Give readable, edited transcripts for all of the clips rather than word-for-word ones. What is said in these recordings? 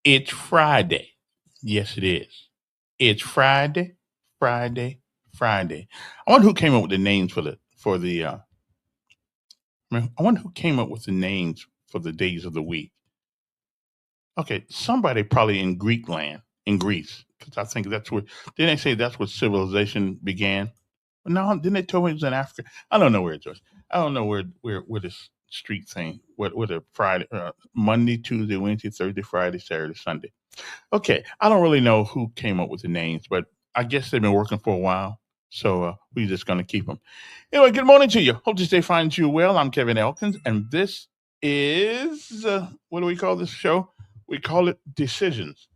It's Friday. Yes, it is. It's Friday, Friday, Friday. I wonder who came up with the names for the. I wonder who came up with the names for the days of the week. Okay, somebody probably in Greek land, in Greece, because I think that's where. Didn't they say that's where civilization began? No, didn't they tell me it was in Africa? I don't know where it was. I don't know where this street thing. What a Friday, Monday, Tuesday, Wednesday, Thursday, Friday, Saturday, Sunday. Okay, I don't really know who came up with the names, but I guess they've been working for a while, so we're just gonna keep them. Anyway, good morning to you. Hope this day finds you well. I'm Kevin Elkins, and this is what do we call this show? We call it Decisions,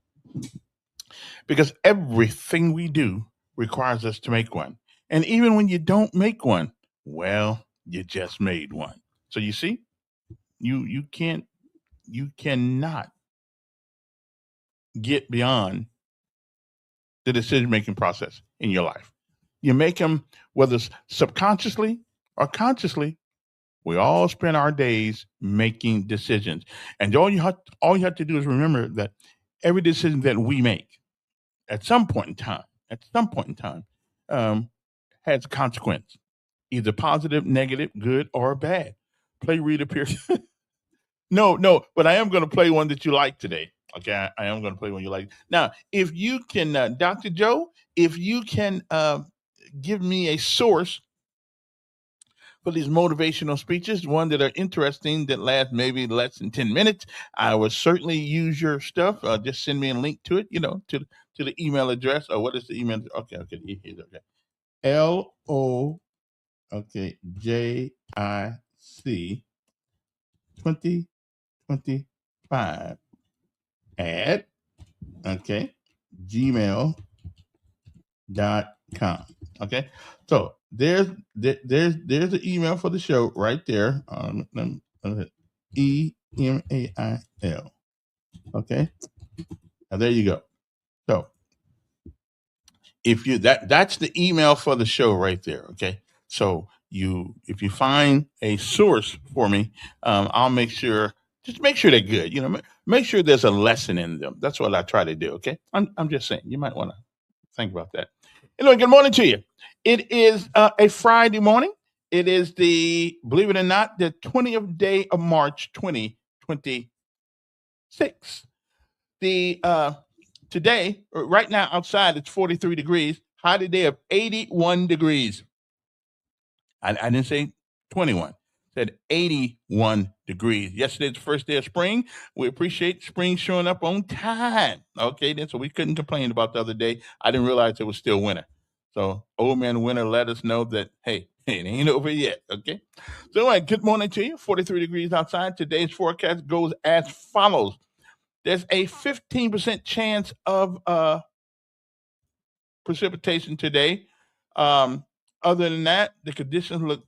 because everything we do requires us to make one, and even when you don't make one, well, you just made one. So you see, you cannot get beyond the decision making process in your life. You make them, whether it's subconsciously or consciously. We all spend our days making decisions, and all you have to do is remember that every decision that we make at some point in time, at some point in time, um, has a consequence, either positive, negative, good, or bad. Play Rita Pierce. No, no, but I am going to play one that you like today. Okay, I am going to play one you like. Now, if you can, Dr. Joe, if you can give me a source for these motivational speeches, one that are interesting, that last maybe less than 10 minutes, I would certainly use your stuff. Just send me a link to it, to the email address. Or what is the email? Okay, okay, here's okay. LO, okay, JIC 2025 at, okay, gmail.com. Okay, so there's the email for the show right there. Email. Okay, now there you go. So if you that's the email for the show right there. Okay, so if you find a source for me, I'll make sure. Just make sure they're good. Make sure there's a lesson in them. That's what I try to do. Okay, I'm just saying. You might want to think about that. Anyway, good morning to you. It is a Friday morning. It is believe it or not, the 20th day of March, 2026. The Today, right now outside, it's 43 degrees. High today of 81 degrees. I didn't say 21. Said 81 degrees. Yesterday's the first day of spring. We appreciate spring showing up on time. Okay, then so we couldn't complain about the other day. I didn't realize it was still winter. So old man winter let us know that hey, it ain't over yet. Okay. So anyway, good morning to you. 43 degrees outside. Today's forecast goes as follows. There's a 15% chance of precipitation today. Um, Other than that, the conditions look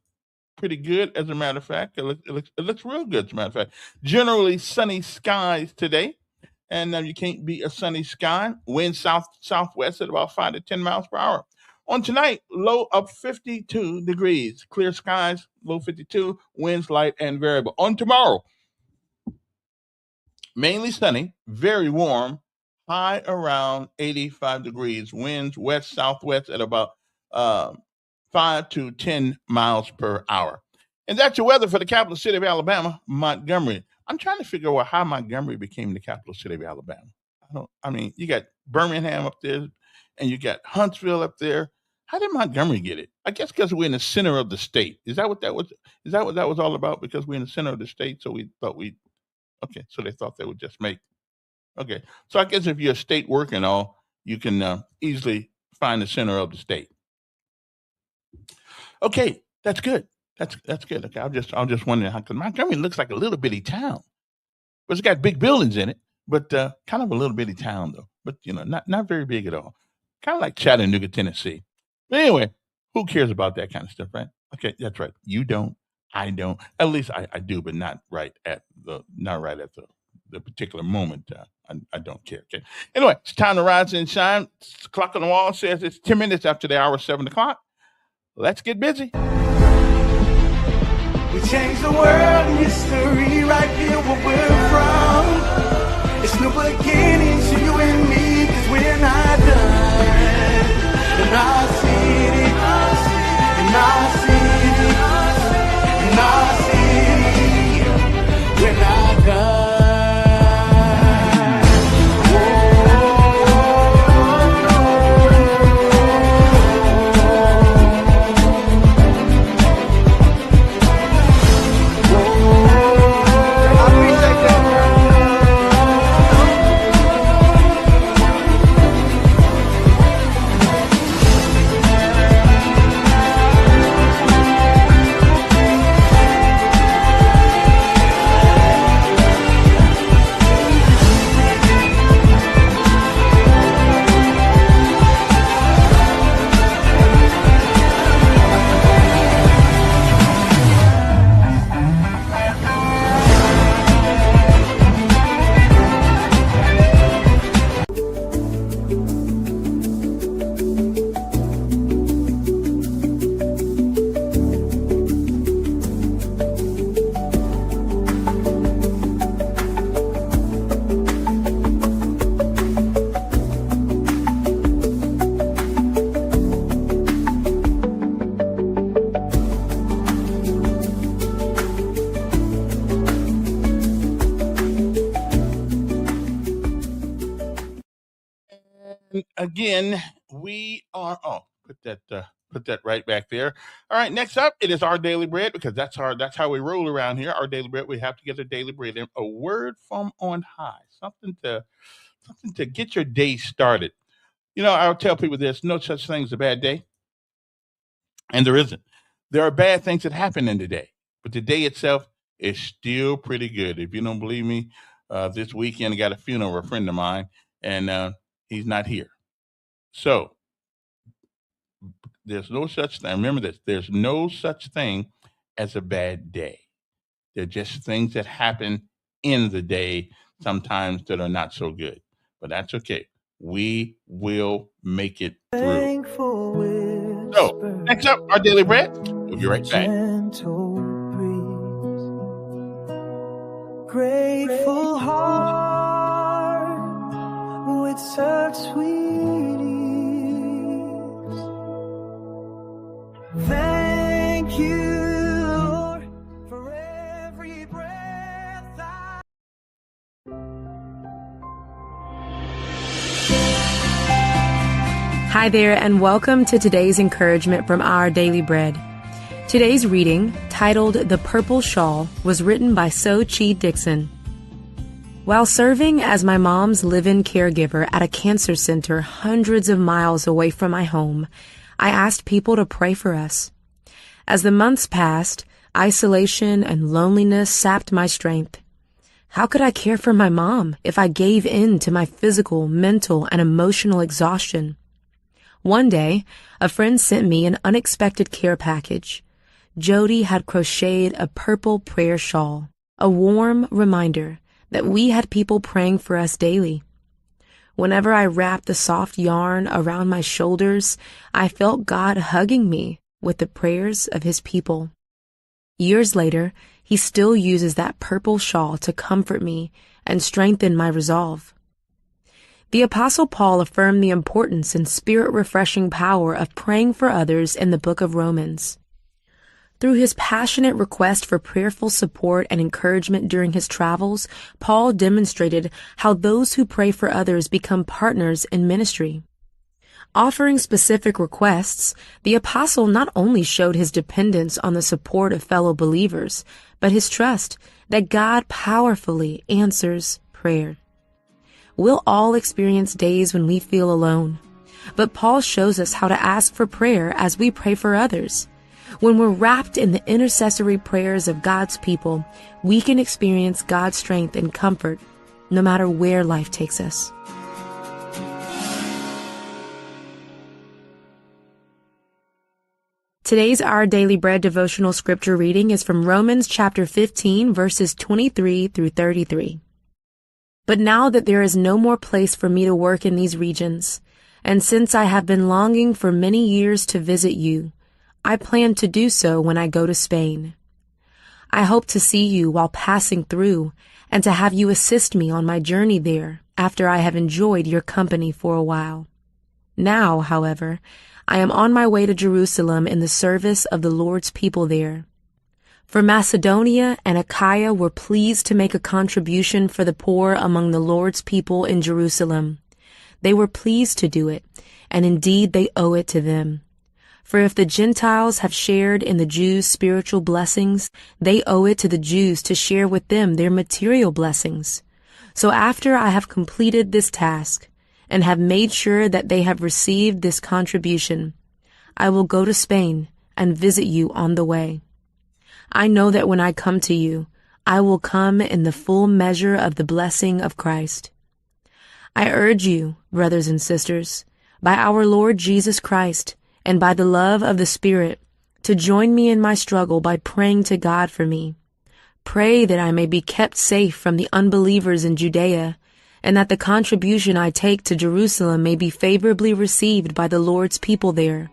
pretty good. As a matter of fact, it looks real good. As a matter of fact, generally sunny skies today, and you can't beat a sunny sky. Wind southwest at about 5 to 10 miles per hour. On tonight, low of 52 degrees, clear skies, low 52, winds light and variable. On tomorrow, mainly sunny, very warm, high around 85 degrees, winds west southwest at about uh, 5 to 10 miles per hour. And that's your weather for the capital city of Alabama, Montgomery. I'm trying to figure out how Montgomery became the capital city of Alabama. I mean, you got Birmingham up there and you got Huntsville up there. How did Montgomery get it? I guess because we're in the center of the state. Is that what that was? Is that what that was all about? Because we're in the center of the state, so we thought okay, so they thought they would just make. Okay, so I guess if you're a state working all, you can easily find the center of the state. Okay, that's good. That's good. Okay, I'm just wondering how because Montgomery looks like a little bitty town, but it's got big buildings in it, but kind of a little bitty town though. But not very big at all. Kind of like Chattanooga, Tennessee. But anyway, who cares about that kind of stuff, right? Okay, that's right. You don't. I don't. At least I do, but not right at the particular moment. I don't care. Okay. Anyway, it's time to rise and shine. Clock on the wall says it's 10 minutes after the hour 7 o'clock. Let's get busy. We changed the world in history right here where we're from. It's new beginning. again, we are. Oh, put that right back there. All right, next up, it is our daily bread because that's how we roll around here. Our daily bread. We have to get a daily bread and a word from on high, something to get your day started. You know, I'll tell people there's no such thing as a bad day, and there isn't. There are bad things that happen in the day, but the day itself is still pretty good. If you don't believe me, this weekend I got a funeral of a friend of mine, and he's not here. So there's no such thing. Remember this: there's no such thing as a bad day. They're just things that happen in the day sometimes that are not so good, but that's okay. We will make it through. So, next up, our daily bread. We'll be right back. Grateful heart with such sweet ease. Thank you, Lord, for every breath I... Hi there, and welcome to today's encouragement from Our Daily Bread. Today's reading, titled The Purple Shawl, was written by So-Chi Dixon. While serving as my mom's live-in caregiver at a cancer center hundreds of miles away from my home, I asked people to pray for us. As the months passed, isolation and loneliness sapped my strength. How could I care for my mom if I gave in to my physical, mental, and emotional exhaustion? One day, a friend sent me an unexpected care package. Jody had crocheted a purple prayer shawl, a warm reminder that we had people praying for us daily. Whenever I wrapped the soft yarn around my shoulders, I felt God hugging me with the prayers of His people. Years later, He still uses that purple shawl to comfort me and strengthen my resolve. The Apostle Paul affirmed the importance and spirit-refreshing power of praying for others in the book of Romans. Through his passionate request for prayerful support and encouragement during his travels, Paul demonstrated how those who pray for others become partners in ministry. Offering specific requests, the apostle not only showed his dependence on the support of fellow believers, but his trust that God powerfully answers prayer. We'll all experience days when we feel alone, but Paul shows us how to ask for prayer as we pray for others. When we're wrapped in the intercessory prayers of God's people, we can experience God's strength and comfort no matter where life takes us. Today's Our Daily Bread devotional scripture reading is from Romans chapter 15, verses 23 through 33. But now that there is no more place for me to work in these regions, and since I have been longing for many years to visit you, I plan to do so when I go to Spain. I hope to see you while passing through and to have you assist me on my journey there after I have enjoyed your company for a while. Now, however, I am on my way to Jerusalem in the service of the Lord's people there. For Macedonia and Achaia were pleased to make a contribution for the poor among the Lord's people in Jerusalem. They were pleased to do it, and indeed they owe it to them. For if the Gentiles have shared in the Jews' spiritual blessings, they owe it to the Jews to share with them their material blessings. So after I have completed this task and have made sure that they have received this contribution, I will go to Spain and visit you on the way. I know that when I come to you, I will come in the full measure of the blessing of Christ. I urge you, brothers and sisters, by our Lord Jesus Christ, and by the love of the Spirit, to join me in my struggle by praying to God for me. Pray that I may be kept safe from the unbelievers in Judea, and that the contribution I take to Jerusalem may be favorably received by the Lord's people there,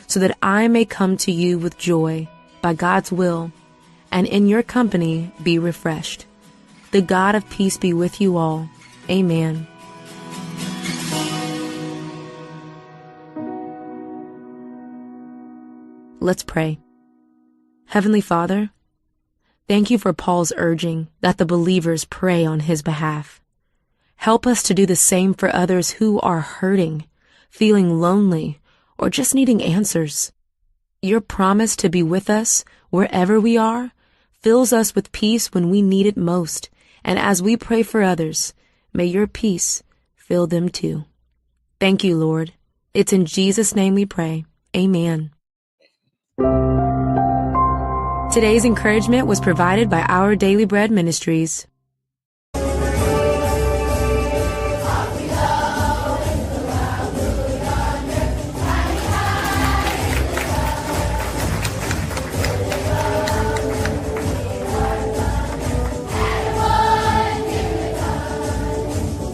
so that I may come to you with joy, by God's will, and in your company be refreshed. The God of peace be with you all. Amen. Let's pray. Heavenly Father, thank you for Paul's urging that the believers pray on his behalf. Help us to do the same for others who are hurting, feeling lonely, or just needing answers. Your promise to be with us wherever we are fills us with peace when we need it most. And as we pray for others, may your peace fill them too. Thank you, Lord. It's in Jesus' name we pray. Amen. Today's encouragement was provided by Our Daily Bread Ministries.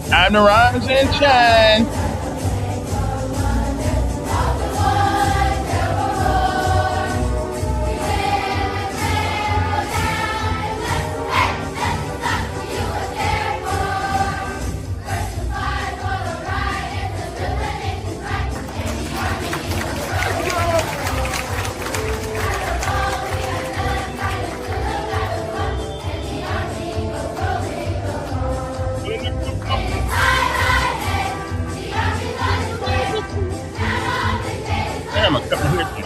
Time to rise and shine. Damn, I'm coming here too.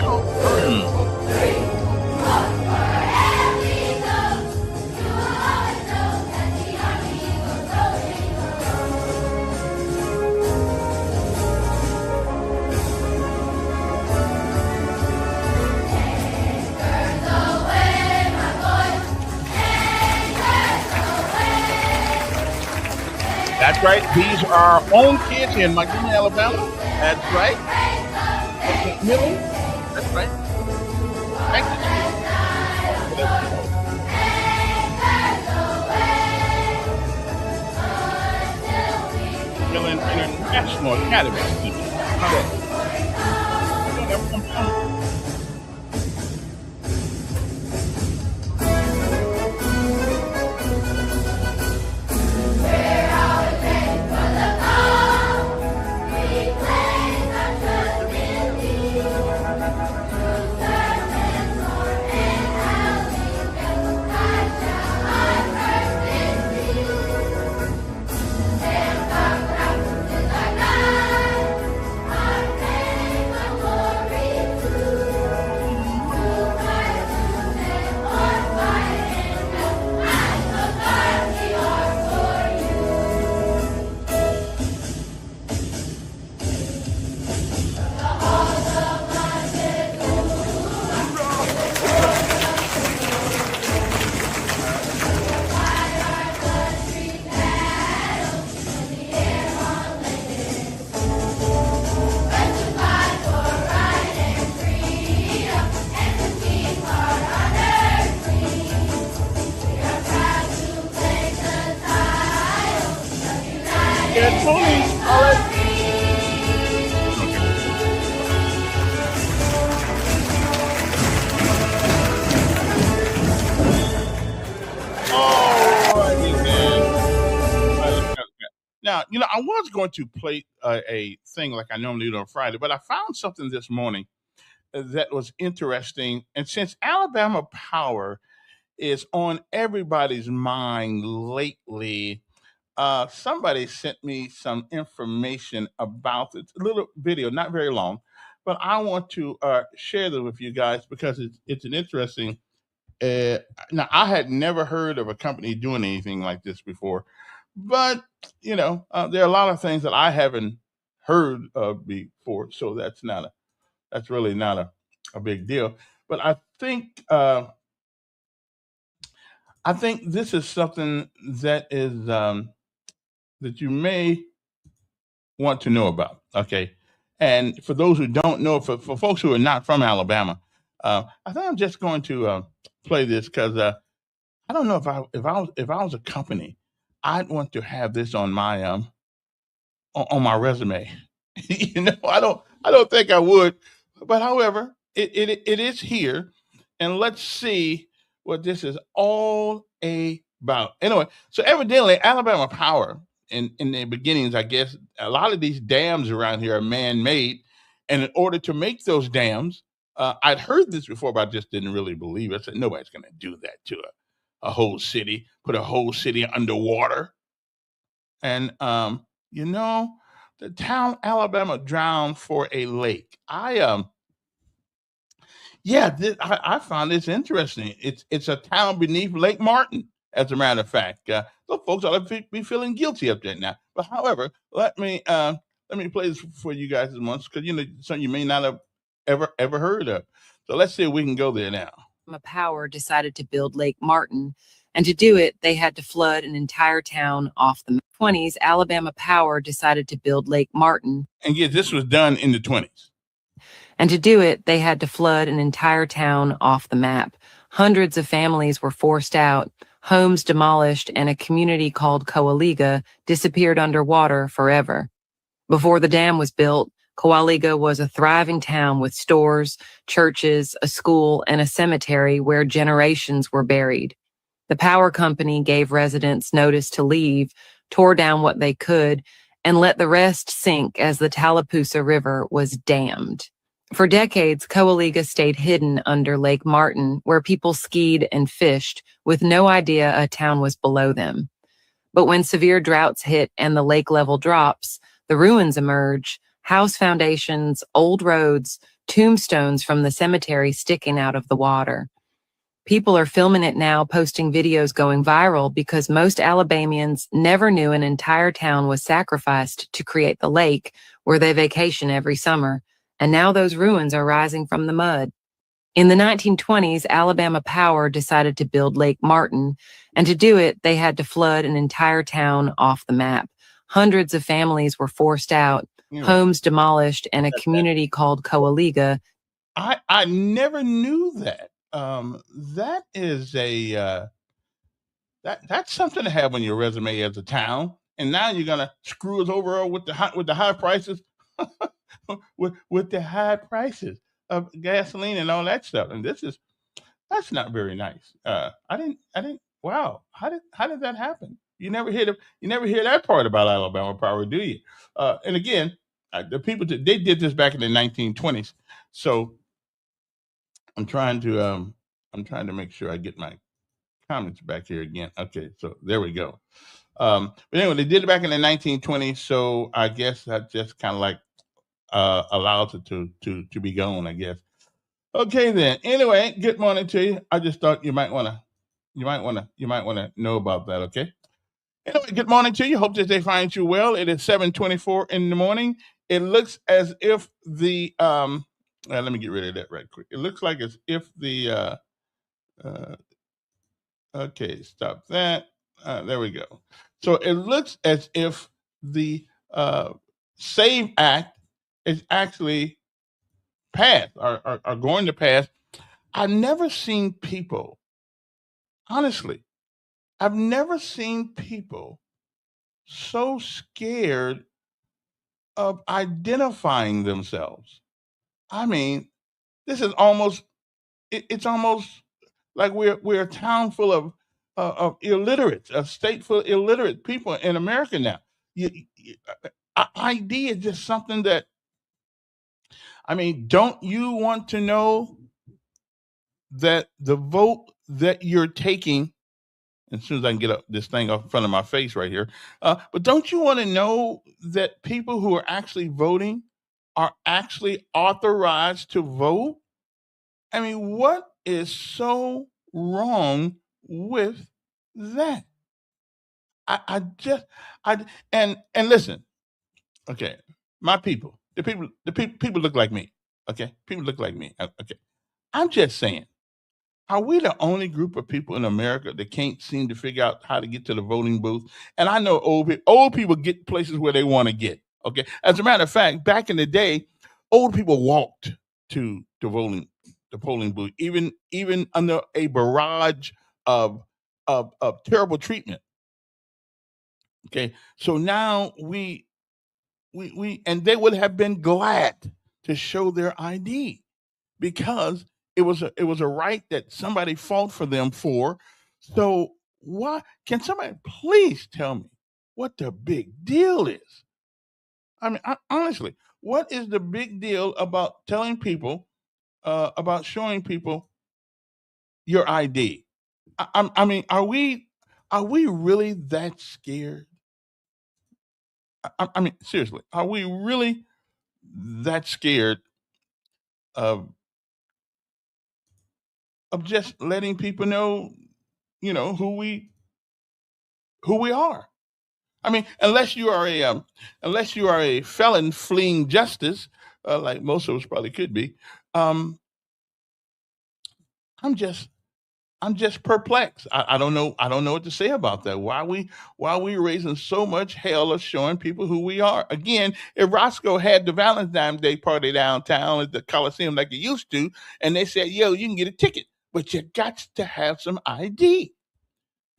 That's right. These are our own kids in Montgomery, Alabama. That's right. Okay, Millie. That's right. Thank you. Millie International Academy. Yeah, Tony. All right. Now, I was going to play a thing like I normally do on Friday, but I found something this morning that was interesting. And since Alabama Power is on everybody's mind lately, somebody sent me some information about it. A little video, not very long, but I want to share this with you guys because it's an interesting. Now, I had never heard of a company doing anything like this before, but there are a lot of things that I haven't heard of before, so that's really not a big deal. But I think this is something that is that you may want to know about. Okay, and for those who don't know, for folks who are not from Alabama, I think I'm just going to play this because I don't know if I was a company, I'd want to have this on my on my resume. I don't think I would, but however, it is here, and let's see what this is all about. Anyway, so evidently Alabama Power in the beginnings, I guess a lot of these dams around here are man-made, and in order to make those dams, I'd heard this before, but I just didn't really believe it. I said nobody's going to do that to a whole city, put a whole city underwater. And the town Alabama drowned for a lake. I found this interesting. It's a town beneath Lake Martin, as a matter of fact. Those folks ought to be feeling guilty up there now. But however, let me play this for you guys once, because something you may not have ever heard of. So let's see if we can go there now. Power decided to build Lake Martin, and to do it, they had to flood an entire town off the 20s. Alabama Power decided to build Lake Martin. And yet this was done in the 20s. And to do it, they had to flood an entire town off the map. Hundreds of families were forced out, homes demolished, and a community called Coahuila disappeared underwater forever. Before the dam was built, Coahuila was a thriving town with stores, churches, a school, and a cemetery where generations were buried. The power company gave residents notice to leave, tore down what they could, and let the rest sink as the Tallapoosa River was dammed. For decades, Coahuila stayed hidden under Lake Martin, where people skied and fished with no idea a town was below them. But when severe droughts hit and the lake level drops, the ruins emerge, house foundations, old roads, tombstones from the cemetery sticking out of the water. People are filming it now, posting videos going viral because most Alabamians never knew an entire town was sacrificed to create the lake where they vacation every summer. And now those ruins are rising from the mud. In the 1920s, Alabama Power decided to build Lake Martin, and to do it, they had to flood an entire town off the map. Hundreds of families were forced out, homes demolished, and a community called Coahuila. I never knew that. That is that's something to have on your resume as a town. And now you're gonna screw us over with the high prices, with the high prices of gasoline and all that stuff. And that's not very nice. I didn't. Wow, how did that happen? You never hear that part about Alabama Power, do you? And again, the people they did this back in the 1920s. So I'm trying to make sure I get my comments back here again. Okay, so there we go. But anyway, they did it back in the 1920s. So I guess that just kind of like allows it to be gone, I guess. Okay then. Anyway, good morning to you. I just thought you might wanna know about that. Okay. Anyway, good morning to you. Hope that they find you well. It is 7:24 in the morning. It looks as if the let me get rid of that right quick. It looks like as if the okay, stop that. There we go. So it looks as if the SAVE Act is actually passed, are going to pass. I've never seen people, honestly, I've never seen people so scared of identifying themselves. I mean, this is almost, it's almost like we're a town full of illiterates, a state full of illiterate people in America now. ID is just something that, I mean, don't you want to know that the vote that you're taking, as soon as I can get this thing off in front of my face right here, but don't you want to know that people who are actually voting are actually authorized to vote? I mean, what is so wrong with that? And listen, okay, my people, people look like me. Okay, people look like me. Okay, I'm just saying, are we the only group of people in America that can't seem to figure out how to get to the voting booth? And I know old people get places where they want to get. Okay, as a matter of fact, back in the day, old people walked to the polling booth, even under a barrage of terrible treatment. Okay, so now we and they would have been glad to show their ID because it was a right that somebody fought for them for. So why can somebody please tell me what the big deal is? I mean, honestly, what is the big deal about telling people about showing people your ID? I mean, are we really that scared? I mean, seriously, are we really that scared of just letting people know, who we are? I mean, unless you are a felon fleeing justice, like most of us probably could be. Um, I'm just I'm just perplexed. I don't know. I don't know what to say about that. Why we raising so much hell of showing people who we are? Again, if Roscoe had the Valentine's Day party downtown at the Coliseum like it used to, and they said, "Yo, you can get a ticket, but you got to have some ID."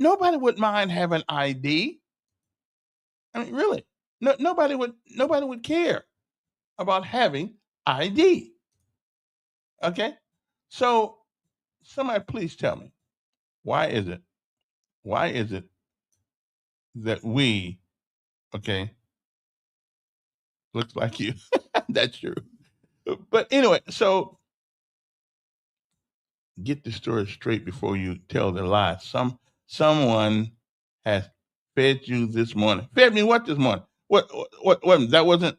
Nobody would mind having ID. I mean, really, no, nobody would care about having ID. Okay, so somebody please tell me why is it? Why is it that we, okay, looks like you. That's true. But anyway, so get the story straight before you tell the lie. Someone has fed you this morning. Fed me what this morning? What that wasn't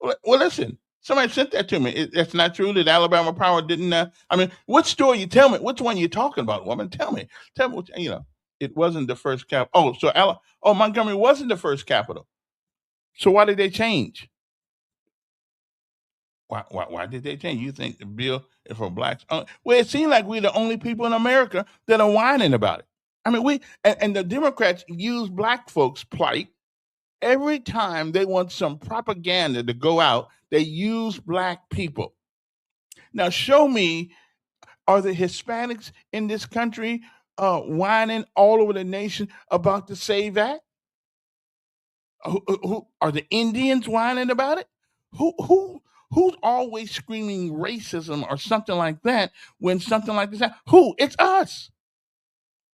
well, listen. Somebody sent that to me. That's not true. That Alabama Power didn't. I mean, what story? You tell me. Which one you talking about, woman? Tell me. Tell me. It wasn't the first cap. Oh, so Montgomery wasn't the first capital. So why did they change? Why did they change? You think the bill is for blacks? Well, it seems like we're the only people in America that are whining about it. I mean, and the Democrats use black folks' plight every time they want some propaganda to go out. They use black people. Now, show me, are the Hispanics in this country whining all over the nation about the Save Act? Who are the Indians whining about it? Who's always screaming racism or something like that when something like this happens? Who? It's us.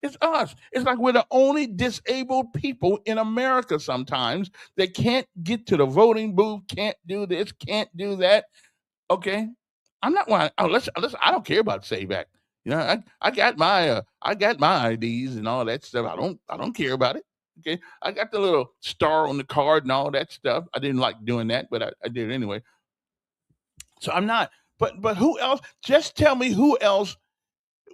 It's us. It's like we're the only disabled people in America sometimes that can't get to the voting booth, can't do this, can't do that. Okay. I'm not whining. Oh, listen, I don't care about Save Act. I got my IDs and all that stuff. I don't care about it. Okay. I got the little star on the card and all that stuff. I didn't like doing that, but I did it anyway. So I'm not. But who else? Just tell me who else.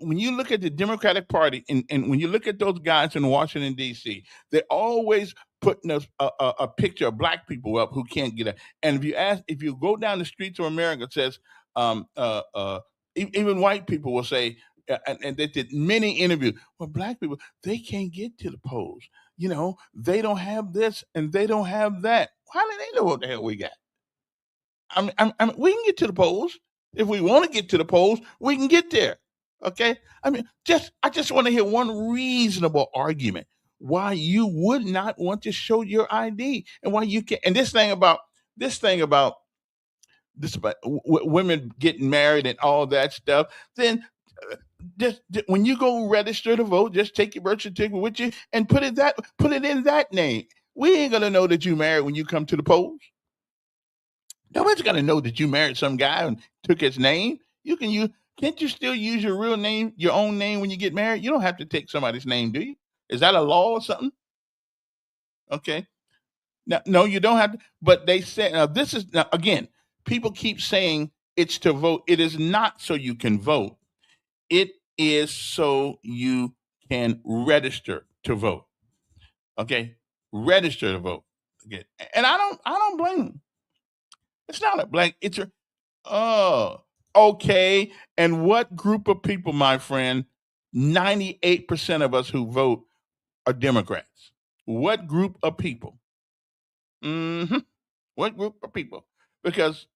When you look at the Democratic Party and when you look at those guys in Washington D.C., they're always putting a picture of black people up who can't get it. And if you go down the streets of America, it says um, uh, uh, even white people will say, and they did many interviews. Well, black people they can't get to the polls. They don't have this and they don't have that. How do they know what the hell we got? I mean, we can get to the polls if we want to get to the polls. We can get there. Okay. I mean, I just want to hear one reasonable argument why you would not want to show your ID and why you can. And this thing about women getting married and all that stuff. Then just when you go register to vote, just take your birth certificate with you and put it in that name. We ain't gonna know that you married when you come to the polls. Nobody's gonna know that you married some guy and took his name. Can't you still use your real name, your own name when you get married? You don't have to take somebody's name, do you? Is that a law or something? Okay. No, you don't have to. But they said now this is now again. People keep saying it's to vote. It is not so you can vote. It is so you can register to vote. Okay, register to vote. Okay, and I don't blame them. It's not a blank. It's a oh, okay. And what group of people, my friend? 98% of us who vote are Democrats. What group of people? hmm What group of people? Because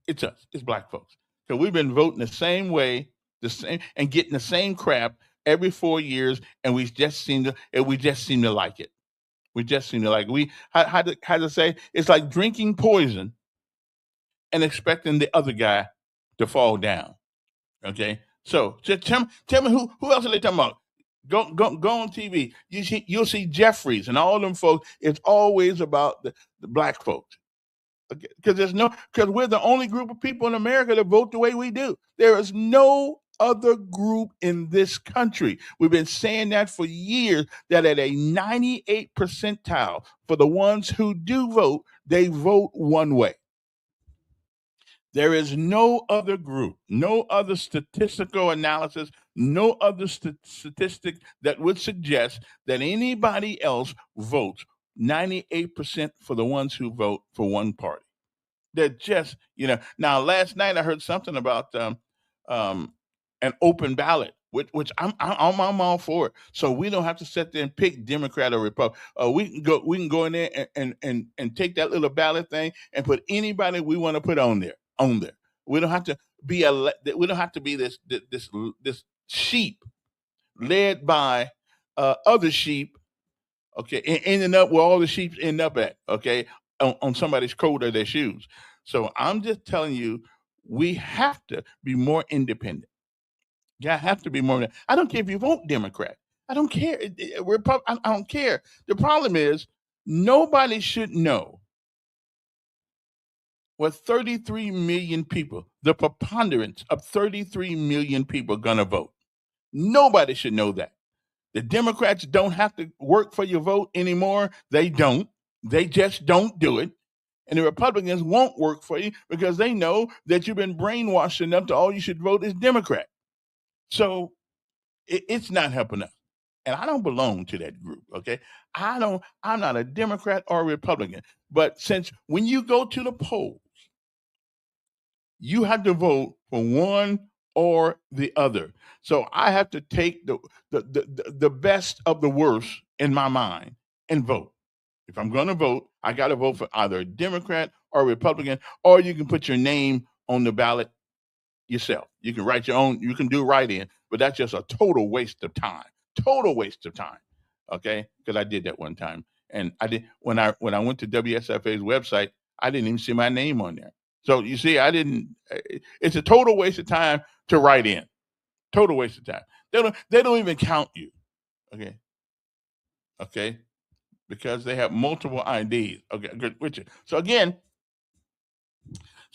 it's us. It's black folks. So we've been voting the same way, the same, and getting the same crap every 4 years, and we just seem to like it. We just seem to like it. How to say? It's like drinking poison and expecting the other guy to fall down. Okay, so just tell me who else are they talking about? Go on TV. You'll see Jeffries and all them folks. It's always about the black folks. Because we're the only group of people in America that vote the way we do. There is no other group in this country. We've been saying that for years, that at a 98 percentile for the ones who do vote, they vote one way. There is no other group, no other statistical analysis, no other statistic that would suggest that anybody else votes 98% for the ones who vote for one party. They're just, Now, last night I heard something about um, an open ballot, which I'm all for it. So we don't have to sit there and pick Democrat or Republican. We can go in there and take that little ballot thing and put anybody we want to put on there. We don't have to be we don't have to be this sheep led by other sheep. Okay, and ending up where all the sheep end up at. Okay, on somebody's coat or their shoes. So I'm just telling you, we have to be more independent. Yeah, I have to be more. I don't care if you vote Democrat. I don't care. I don't care. The problem is nobody should know what 33 million people, the preponderance of 33 million people, are gonna vote. Nobody should know that. The Democrats don't have to work for your vote anymore. They don't. They just don't do it. And the Republicans won't work for you because they know that you've been brainwashed enough to all you should vote is Democrat. So it's not helping us. And I don't belong to that group, okay? I'm not a Democrat or a Republican. But since when you go to the polls, you have to vote for one or the other. So I have to take the best of the worst in my mind and vote. If I'm going to vote, I got to vote for either a Democrat or a Republican, or you can put your name on the ballot yourself. You can write your own, you can do write-in, but that's just a total waste of time. Total waste of time. Okay? Because I did that one time. And I did when I went to WSFA's website, I didn't even see my name on there. So you see, it's a total waste of time to write in. Total waste of time. They don't even count you. Okay. Okay. Because they have multiple IDs. Okay, good, Richard. So again,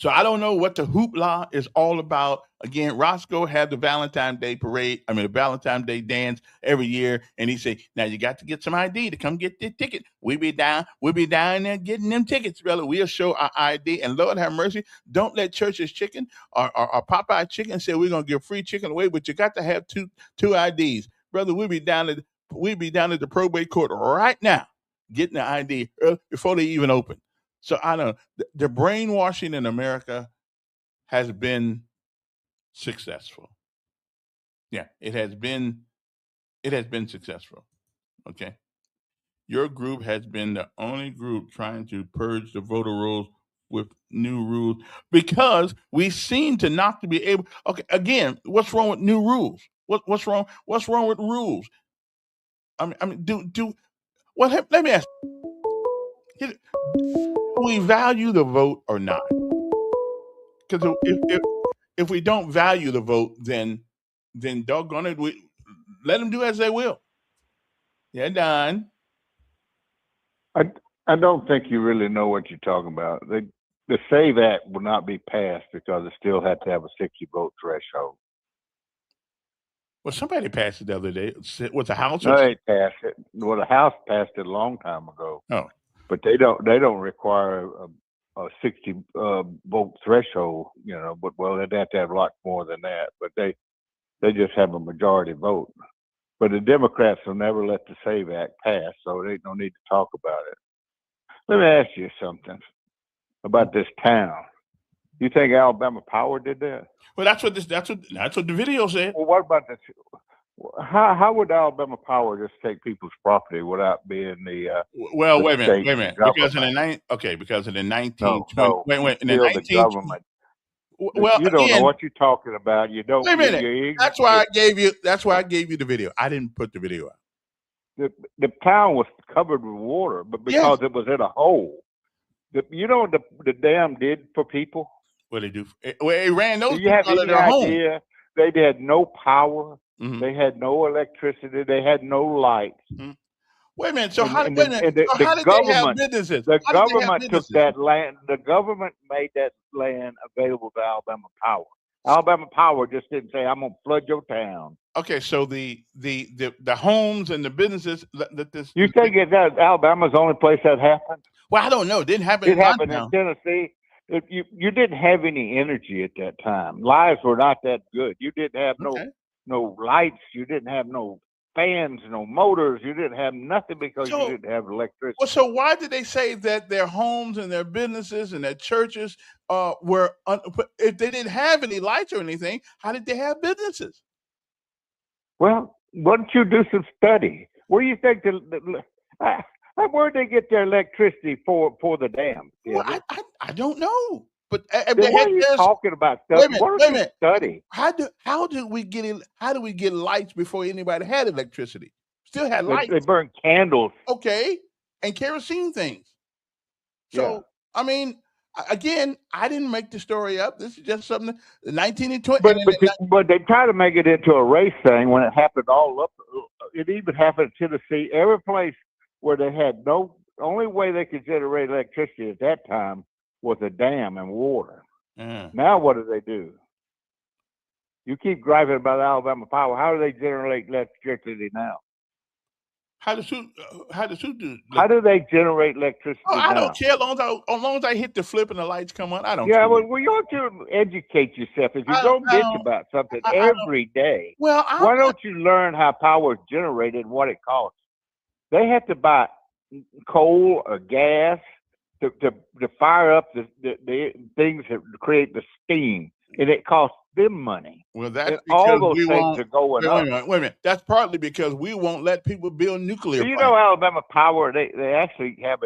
I don't know what the hoopla is all about. Again, Roscoe had the Valentine's Day parade. I mean, the Valentine's Day dance every year, and he said, "Now you got to get some ID to come get the ticket. We'll be down there getting them tickets, brother. We'll show our ID, and Lord have mercy, don't let Church's Chicken or Popeye Chicken say we're gonna give free chicken away, but you got to have two IDs, brother. We'll be down at the probate court right now, getting the ID before they even open." So I don't know. The brainwashing in America has been successful. Yeah, it has been successful. Okay. Your group has been the only group trying to purge the voter rolls with new rules because we seem to not to be able. Okay, again, what's wrong with new rules? What's wrong? What's wrong with rules? I mean, let me ask. Do we value the vote or not? Because if we don't value the vote, then doggone it, we let them do as they will. Yeah, Don. I don't think you really know what you're talking about. The SAVE Act will not be passed because it still had to have a 60 vote threshold. Well, somebody passed it the other day. Was the House? No, they passed it. Well, the House passed it a long time ago. Oh, but they don't require a 60 vote threshold. But they'd have to have a lot more than that. But they just have a majority vote. But the Democrats will never let the SAVE Act pass, so there ain't no need to talk about it. Let me ask you something about this town. You think Alabama Power did that? Well, that's what the video said. Well, what about this? How would Alabama Power just take people's property without being the? Well, wait a minute. Because in the 1920 government. Well, you don't know what you're talking about. You don't. Wait a minute. That's why I gave you the video. I didn't put the video out. The town was covered with water, but because it was in a hole. The dam did for people. What they do? It ran those people out of their home. They had no power. Mm-hmm. They had no electricity. They had no lights. Mm-hmm. Wait a minute. So how did they have businesses? The government took that land. The government made that land available to Alabama Power. Alabama Power just didn't say, "I'm gonna flood your town." Okay, so the homes and the businesses that this. You think that Alabama's the only place that happened? Well, I don't know. It didn't happen It in happened in lockdown. Tennessee. You didn't have any energy at that time. Lives were not that good. You didn't have Okay. no lights. You didn't have no fans, no motors. You didn't have nothing because So- you didn't have electricity. Well, so why did they say that their homes and their businesses and their churches were if they didn't have any lights or anything? How did they have businesses? Well, why don't you do some study? Where do you think where did they get their electricity for the dam? Well, I don't know. But if Then they what had are you this, talking about? Wait a Stuff? minute, Why wait a don't you minute. study? how do we get lights before anybody had electricity? Still had lights. They burn candles. Okay, and kerosene things. So, Yeah. I mean, again, I didn't make the story up. This is just something the 19 and 20. But they try to make it into a race thing when it happened all up. It even happened in Tennessee. Every place where they had only way they could generate electricity at that time was a dam and water. Yeah. Now what do? You keep griping about Alabama Power. How do they generate electricity now? How does who do? How do they generate electricity Oh, now? I don't care. As long as I hit the flip and the lights come on, I don't Yeah, care. well, you ought to educate yourself. If you I don't don't- bitch about something I don't- every day, Well, why don't you learn how power is generated and what it costs? They have to buy coal or gas to fire up the things that create the steam, and it costs them money. Well, that's And because all those we things won't. are going Wait up. a minute. That's partly because we won't let people build nuclear Do you plants. know Alabama Power? They actually have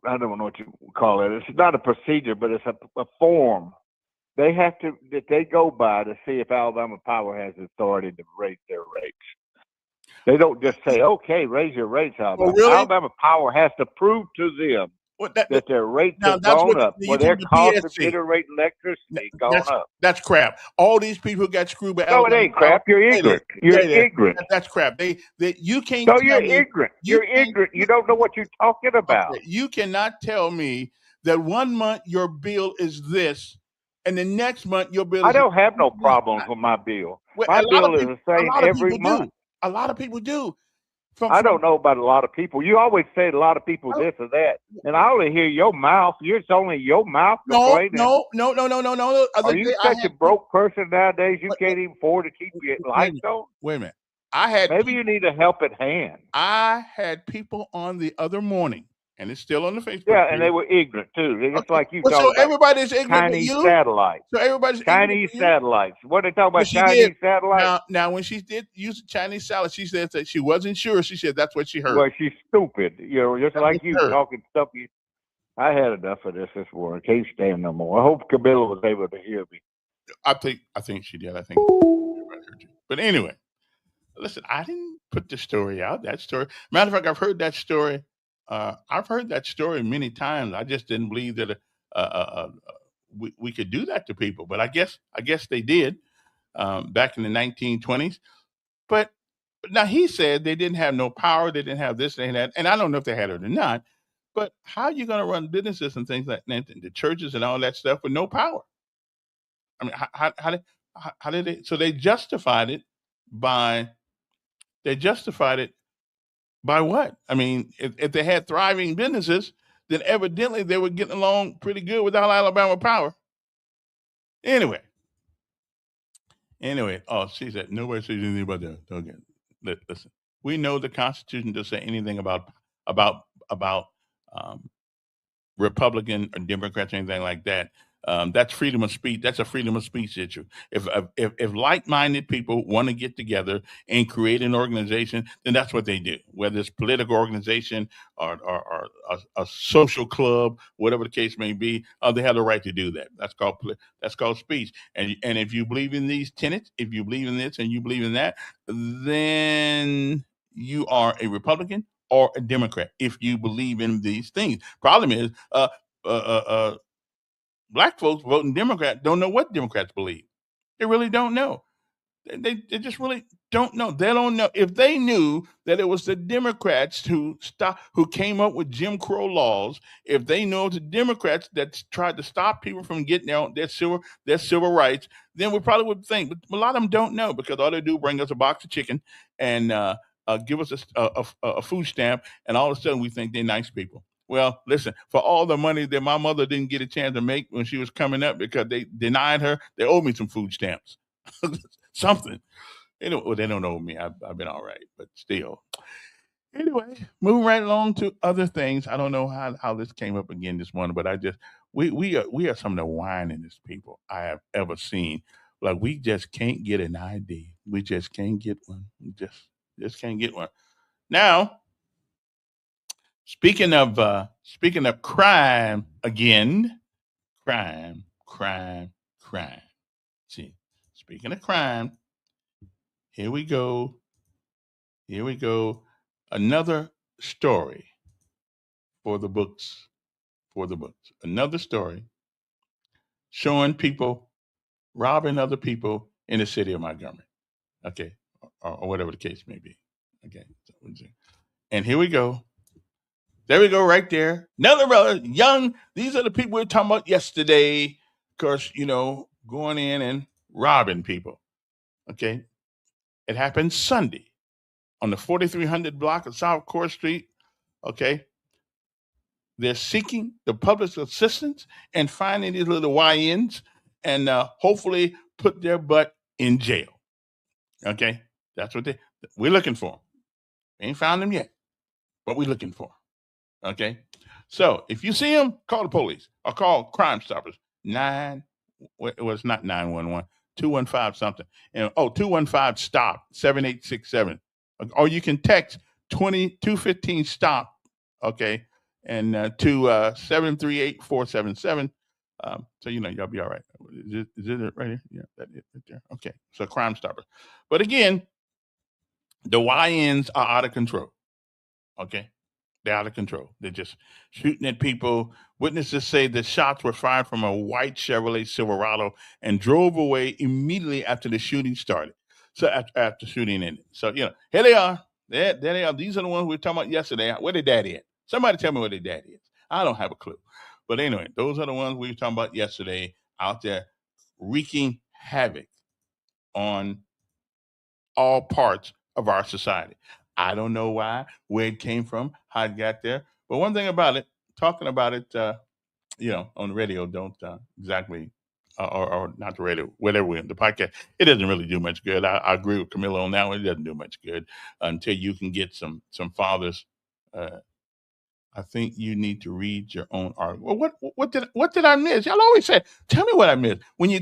I don't know what you call it. It's not a procedure, but it's a form. They have that they go by to see if Alabama Power has authority to raise their rates. They don't just say, "Okay, raise your rates, Alabama." really? Alabama Power has to prove to them that their rates now have that's gone what up, you where do their the cost of PSC. generating electricity gone up. That's crap. All these people got screwed by No, it Alabama ain't crap. You're Power. ignorant. Hey, You're hey there. ignorant. That's crap. You can't. No, tell you're me, ignorant. you You're can't- ignorant. You don't know what you're talking about. Okay, you cannot tell me that 1 month your bill is this, and the next month your bill is. I don't have no problems with my bill. Well, My a lot bill of is people- the same a lot of every people month. do. A lot of people do. I don't know about a lot of people. You always say a lot of people Oh. this or that, and I only hear your mouth. It's only your mouth No. complaining. No. Other Are you day I such a had broke person nowadays? You Wait, can't even afford to keep your wait a lights minute. on. Wait a minute. I had Maybe you need a helping hand. I had people on the other morning, and it's still on the Facebook. Yeah, and page. they were ignorant too. They're just Okay. like you Well, so talking about everybody's ignorant but Chinese you. satellites. So everybody's ignorant Chinese but you? satellites. What they talking Well, about? she Chinese did. satellites? Now, when she did use the Chinese salad, she said that she wasn't sure. She said that's what she heard. Well, she's stupid. You know, just That's like what you she heard. talking stuff. I had enough of this morning. Can't stand no more. I hope Camilla was able to hear me. I think she did. I think everybody heard you. But anyway, listen, I didn't put the story out. That story. Matter of fact, I've heard that story. I've heard that story many times. I just didn't believe that we could do that to people. But I guess they did back in the 1920s. But now he said they didn't have no power. They didn't have this, they had that, and I don't know if they had it or not. But how are you going to run businesses and things like that, and the churches and all that stuff with no power? I mean, how did they? So they justified it by what? I mean, if they had thriving businesses, then evidently they were getting along pretty good without Alabama Power. Anyway, oh, she said nobody says anything about that. Okay, listen, we know the Constitution doesn't say anything about um, Republican or Democrats or anything like that. That's freedom of speech. That's a freedom of speech issue. If like-minded people want to get together and create an organization, then that's what they do. Whether it's political organization or a social club, whatever the case may be, they have the right to do that. That's called speech. And if you believe in these tenets, if you believe in this and you believe in that, then you are a Republican or a Democrat if you believe in these things. Problem is, black folks voting Democrat don't know what Democrats believe. They really don't know. They just really don't know. They don't know. If they knew that it was the Democrats who came up with Jim Crow laws, if they know the Democrats that tried to stop people from getting their civil rights, then we probably would think. But a lot of them don't know because all they do bring us a box of chicken and give us a food stamp, and all of a sudden we think they're nice people. Well, listen, for all the money that my mother didn't get a chance to make when she was coming up because they denied her, they owe me some food stamps. Something. They don't owe me. I've been all right, but still. Anyway, moving right along to other things. I don't know how this came up again this morning, but we are some of the whiningest people I have ever seen. Like we just can't get an ID. We just can't get one. We just can't get one. Now, speaking of crime again, crime. See, speaking of crime, here we go. Here we go. Another story for the books. For the books. Another story showing people robbing other people in the city of Montgomery. Okay. Or whatever the case may be. Okay. And here we go. There we go, right there. Another brother, young. These are the people we were talking about yesterday. Of course, going in and robbing people. Okay. It happened Sunday on the 4300 block of South Court Street. Okay. They're seeking the public's assistance and finding these little YNs and hopefully put their butt in jail. Okay. That's what we're looking for. We ain't found them yet, but we're looking for. Okay. So if you see them, call the police or call Crime Stoppers. It was not 911, 215 something. 215 stop 7867. Or you can text 215 stop. Okay. And to 738477. So y'all be all right. Is it right here? Yeah, that is right there. Okay. So Crime Stoppers. But again, the YNs are out of control. Okay. They're out of control. They're just shooting at people. Witnesses say the shots were fired from a white Chevrolet Silverado and drove away immediately after the shooting started. So after shooting ended. So, here they are. There they are. These are the ones we were talking about yesterday. Where their daddy at? Somebody tell me where their daddy is. I don't have a clue. But anyway, those are the ones we were talking about yesterday out there wreaking havoc on all parts of our society. I don't know why, where it came from, how it got there. But one thing about it, talking about it, on the radio, don't exactly, or not the radio, whatever we're in the podcast, it doesn't really do much good. I agree with Camilla on that one. It doesn't do much good until you can get some fathers. I think you need to read your own article. Well, what did I miss? Y'all always say, tell me what I missed. When you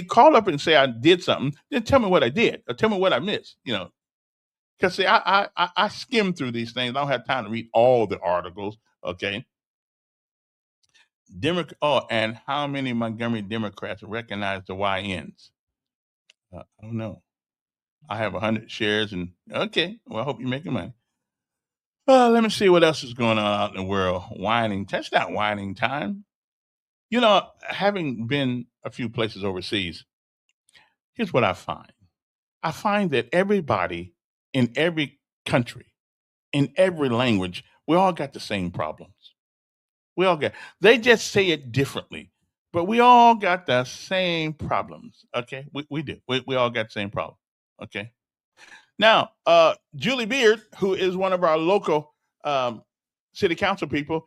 call up and say I did something, then tell me what I did or tell me what I missed. Because see, I skim through these things. I don't have time to read all the articles. Okay. And how many Montgomery Democrats recognize the YNs? I don't know. I have 100 shares, and okay. Well, I hope you're making money. Let me see what else is going on out in the world. Whining. That's not whining time. Having been a few places overseas, here's what I find. I find that everybody in every country, in every language, we all got the same problems. They just say it differently, but we all got the same problems. Okay. We do. We all got the same problem. Okay. Now, Julie Beard, who is one of our local city council people,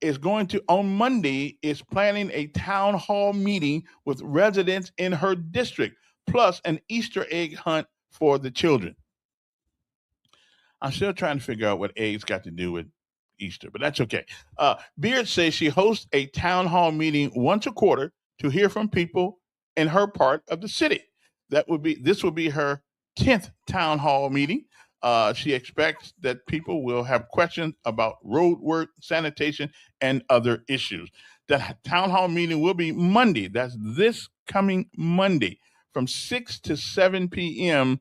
is going to, on Monday, is planning a town hall meeting with residents in her district, plus an Easter egg hunt for the children. I'm still trying to figure out what eggs got to do with Easter, but that's okay. Beard says she hosts a town hall meeting once a quarter to hear from people in her part of the city. This will be her 10th town hall meeting. She expects that people will have questions about road work, sanitation, and other issues. The town hall meeting will be Monday. That's this coming Monday from 6 to 7 p.m.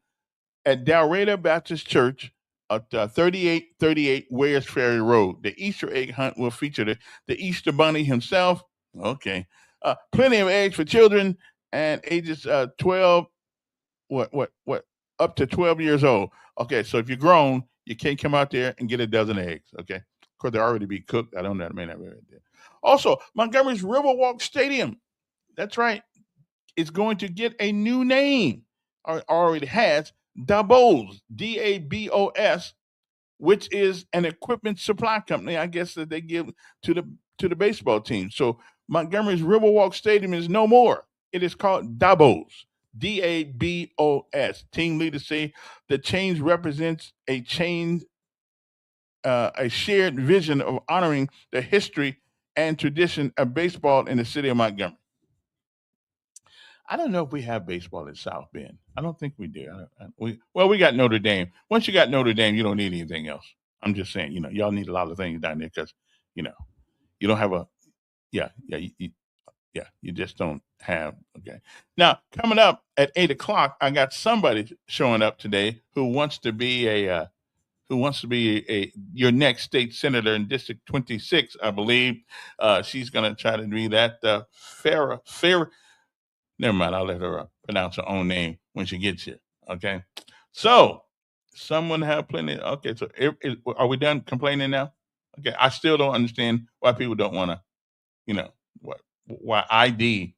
at Dalreda Baptist Church at 3838 Wares Ferry Road. The Easter egg hunt will feature the Easter Bunny himself. Okay. Plenty of eggs for children and ages 12 what up to 12 years old. Okay, so if you're grown, you can't come out there and get a dozen eggs. Okay, of course they already be cooked. I don't know. I may not be right there. Also, Montgomery's Riverwalk Stadium. That's right. It's going to get a new name. Or already has Dabos, Dabos, which is an equipment supply company, I guess, that they give to the baseball team. So Montgomery's Riverwalk Stadium is no more. It is called Dabos, Dabos. Team leaders say the change represents a shared vision of honoring the history and tradition of baseball in the city of Montgomery. I don't know if we have baseball in South Bend. I don't think we do. We got Notre Dame. Once you got Notre Dame, you don't need anything else. I'm just saying, y'all need a lot of things down there because, you know, you don't have you just don't have. Okay. Now, coming up at 8 o'clock, I got somebody showing up today who wants to be your next state senator in District 26, I believe. She's going to try to be that Farrah. Never mind. I'll let her pronounce her own name when she gets here. Okay. So, someone have plenty. Okay. So, are we done complaining now? Okay. I still don't understand why people don't want to, why ID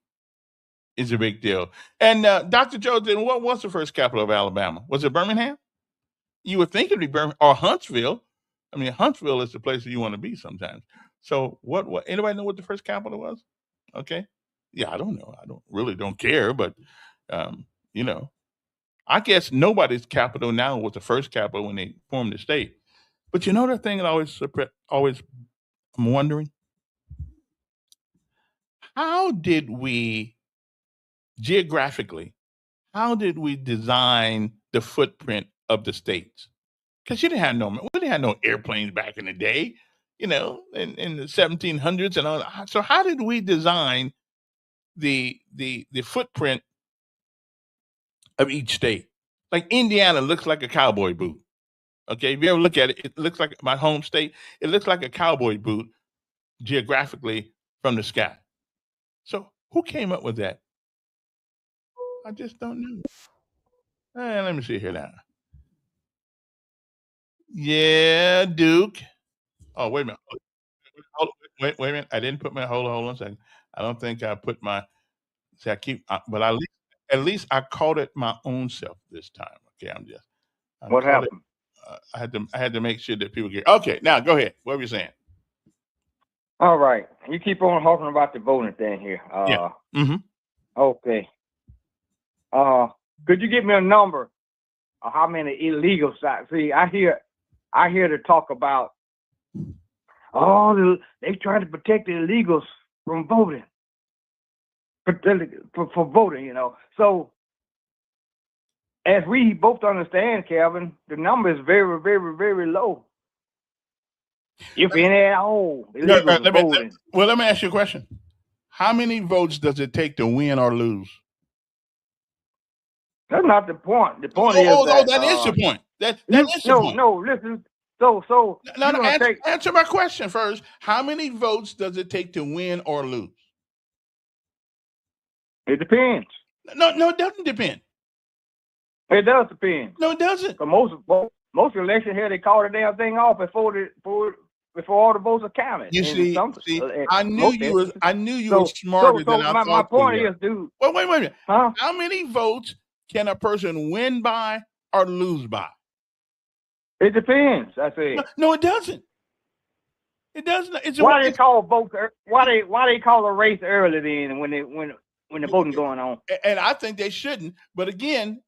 is a big deal. And Dr. Joe, then what was the first capital of Alabama? Was it Birmingham? You would think it'd be Birmingham or Huntsville. I mean, Huntsville is the place that you want to be sometimes. So, what? Anybody know what the first capital was? Okay. Yeah, I don't know. I don't care, but I guess nobody's capital now was the first capital when they formed the state. But the thing that always I'm wondering, how did we geographically, how did we design the footprint of the states? Because we didn't have no airplanes back in the day, in the 1700s and all that. So how did we design the footprint of each state? Like Indiana looks like a cowboy boot. Okay, if you ever look at it, it looks like my home state. It looks like a cowboy boot geographically from the sky. So who came up with that? I just don't know. Let me see here now. Yeah, Duke. Oh, wait a minute. Wait a minute. I didn't put my hold on a second. I don't think I put my. See, but at least I called it my own self this time. Okay, What called it. happened? I had to make sure that people get. Okay, now go ahead. What were you saying? All right. You keep on talking about the voting thing here. Yeah. Mm-hmm. Okay. Could you give me a number of how many illegal sites? See, I hear to talk about they trying to protect the illegals from voting. For voting, So as we both understand, Calvin, the number is very, very, very low. If any at all, let me ask you a question. How many votes does it take to win or lose? That's not the point. The point is that is the point. That is the point. No, listen. So answer my question first. How many votes does it take to win or lose? It depends. No, it doesn't depend. It does depend. No, it doesn't. Most elections here, they call the damn thing off before all the votes are counted. You see, I knew you were smarter than I thought. My point is, dude. Well, wait a minute. Huh? How many votes can a person win by or lose by? It depends. I say. No, it doesn't. It doesn't. Why they call votes? Why they call a race early then when the voting going on? And I think they shouldn't. But again,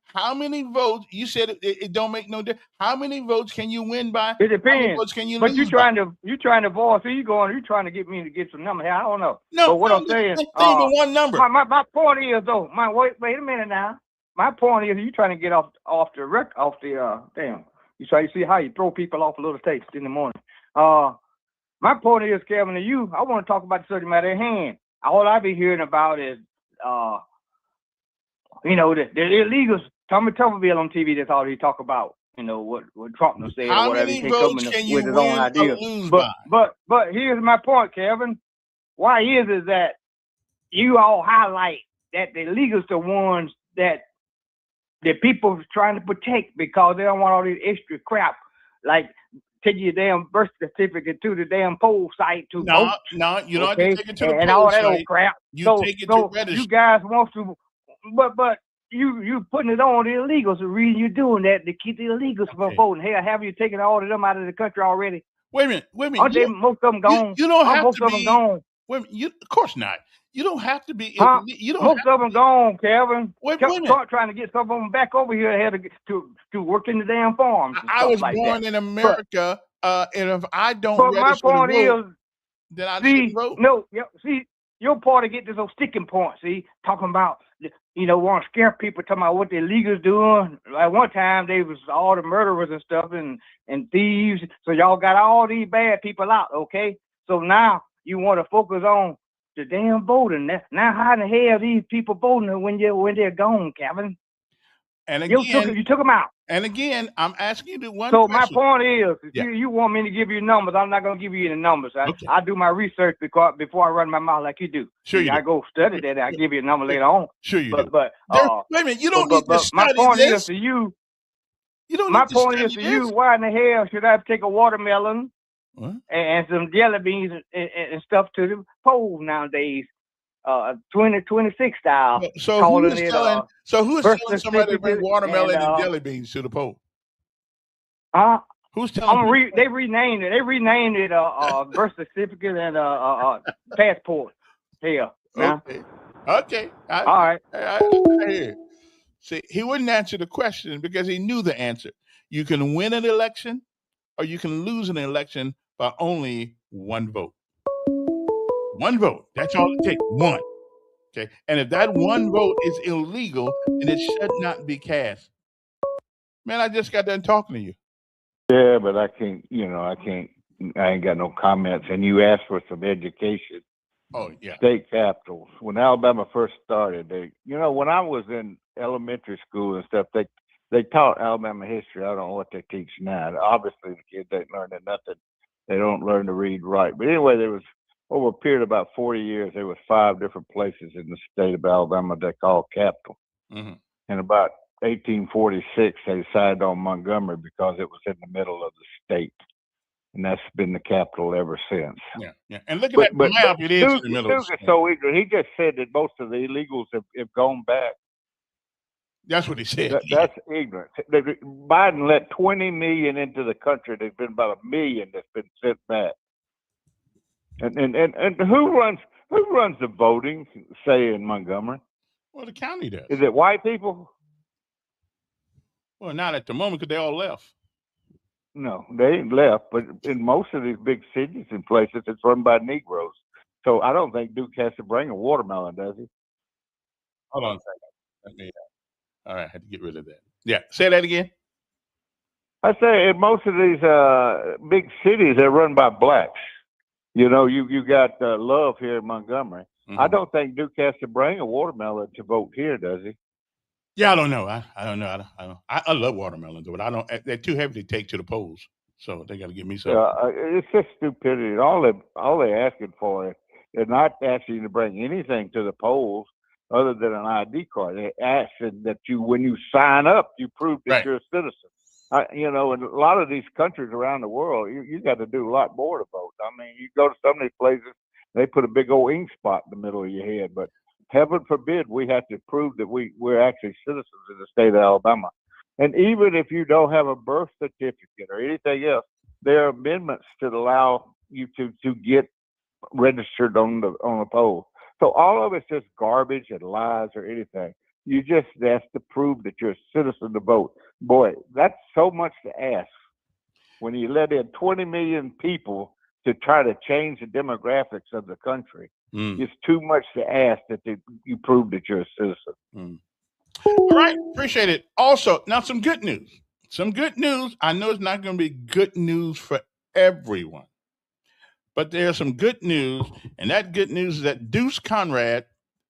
how many votes? You said it don't make no difference. How many votes can you win by? It depends. How many votes can you but lose you trying to voice. You trying to get me to get some number here. I don't know. No, but what I'm saying, think of one number. My point is though. Wait a minute now. My point is you trying to get off the damn. You try to see how you throw people off a little taste in the morning. My point is, Kevin, to you, I want to talk about the subject matter at hand. All I be hearing about is, the illegals. Tommy Tuberville on TV. That's all he talk about. What Trump done said or whatever. How many votes can you win or lose by? But here's my point, Kevin. Why is that you all highlight that the illegals the ones that the people trying to protect because they don't want all this extra crap, like taking your damn birth certificate to the damn poll site to No, vote. no, you don't have to Okay, take it to the and poll all that old site. crap. You So, take it to so register. you guys want to, but you putting it on the illegals. The reason you're doing that to keep the illegals from Okay. voting. Hell, have you taken all of them out of the country already? Wait a minute. Aren't they most of them gone? You don't Aren't have most to of them be. gone? Wait a minute, you, of course not. You don't have to be. Huh? You don't. Most Have of them gone, Kevin. Wait a minute. Start trying to get some of them back over here ahead to work in the damn farms. And I stuff was like born that. in America, and if I don't But my register to point vote, is, then I see, shouldn't vote. no, see, your party get this old sticking point. See, talking about, want to scare people, talking about what the illegals doing. Like one time, they was all the murderers and stuff and thieves. So y'all got all these bad people out, okay? So now you want to focus on the damn voting. Now how in the hell these people voting when they're gone, Kevin? And You again, took them out. and again, I'm asking you one So question. my point is, if Yeah. you want me to give you numbers, I'm not gonna give you any numbers. Okay. I do my research before I run my mouth like you do. Sure you I do. go study that. I give you a number later on. Sure you But do. but Wait a minute. You don't need to but my study point is this. to you. You don't My need to point is study to you. this. Why in the hell should I take a watermelon What? and some jelly beans and stuff to the polls nowadays? 2026 style. So who calling is it, telling? So who is birth telling somebody to bring certificate watermelon and and, jelly beans to the poll? Who's telling? They renamed it. They renamed it birth certificate and passport. Here. Now. Okay. All right. I hear. See, he wouldn't answer the question because he knew the answer. You can win an election or you can lose an election by only one vote. One vote. That's all it takes. One. Okay. And if that one vote is illegal, then it should not be cast. Man, I just got done talking to you. Yeah, but I can't. I ain't got no comments. And you asked for some education. Oh, yeah. State capitals. When Alabama first started, when I was in elementary school and stuff, they taught Alabama history. I don't know what they teach now. Obviously, the kids ain't learning nothing. They don't learn to read right. But anyway, there was over a period of about 40 years, there was 5 different places in the state of Alabama they called capital. Mm-hmm. And about 1846, they decided on Montgomery because it was in the middle of the state. And that's been the capital ever since. Yeah. And looking at the map, it is in the middle of the state. state. So ignorant. He just said that most of the illegals have gone back. That's what he said. That's ignorant. Biden let 20 million into the country. There's been about 1 million that's been sent back. And who runs the voting, say, in Montgomery? Well, the county does. Is it white people? Well, not at the moment because they all left. No, they ain't left. But in most of these big cities and places, it's run by Negroes. So I don't think Duke has to bring a watermelon, does he? Hold on a second. All right, I had to get rid of that. Yeah, say that again. I say in most of these big cities, they're run by blacks. You got Love here in Montgomery. Mm-hmm. I don't think Duke has to bring a watermelon to vote here, does he? Yeah, I don't know. I don't know. I love watermelons, but I don't. They're too heavy to take to the polls, so they got to give me some. It's just stupidity. All they're asking for is they're not asking you to bring anything to the polls other than an ID card. They're asking that when you sign up, you prove that you're a citizen. In a lot of these countries around the world, you got to do a lot more to vote. I mean, you go to some of these places, they put a big old ink spot in the middle of your head, but heaven forbid we have to prove that we're actually citizens in the state of Alabama. And even if you don't have a birth certificate or anything else, there are amendments to allow you to get registered on the poll. So all of it's just garbage and lies or anything. You just have to prove that you're a citizen to vote. Boy, that's so much to ask. When you let in 20 million people to try to change the demographics of the country, it's too much to ask that you prove that you're a citizen. All right, appreciate it. Also, now some good news. Some good news. I know it's not going to be good news for everyone, but there's some good news, and that good news is that Deuce Conrad,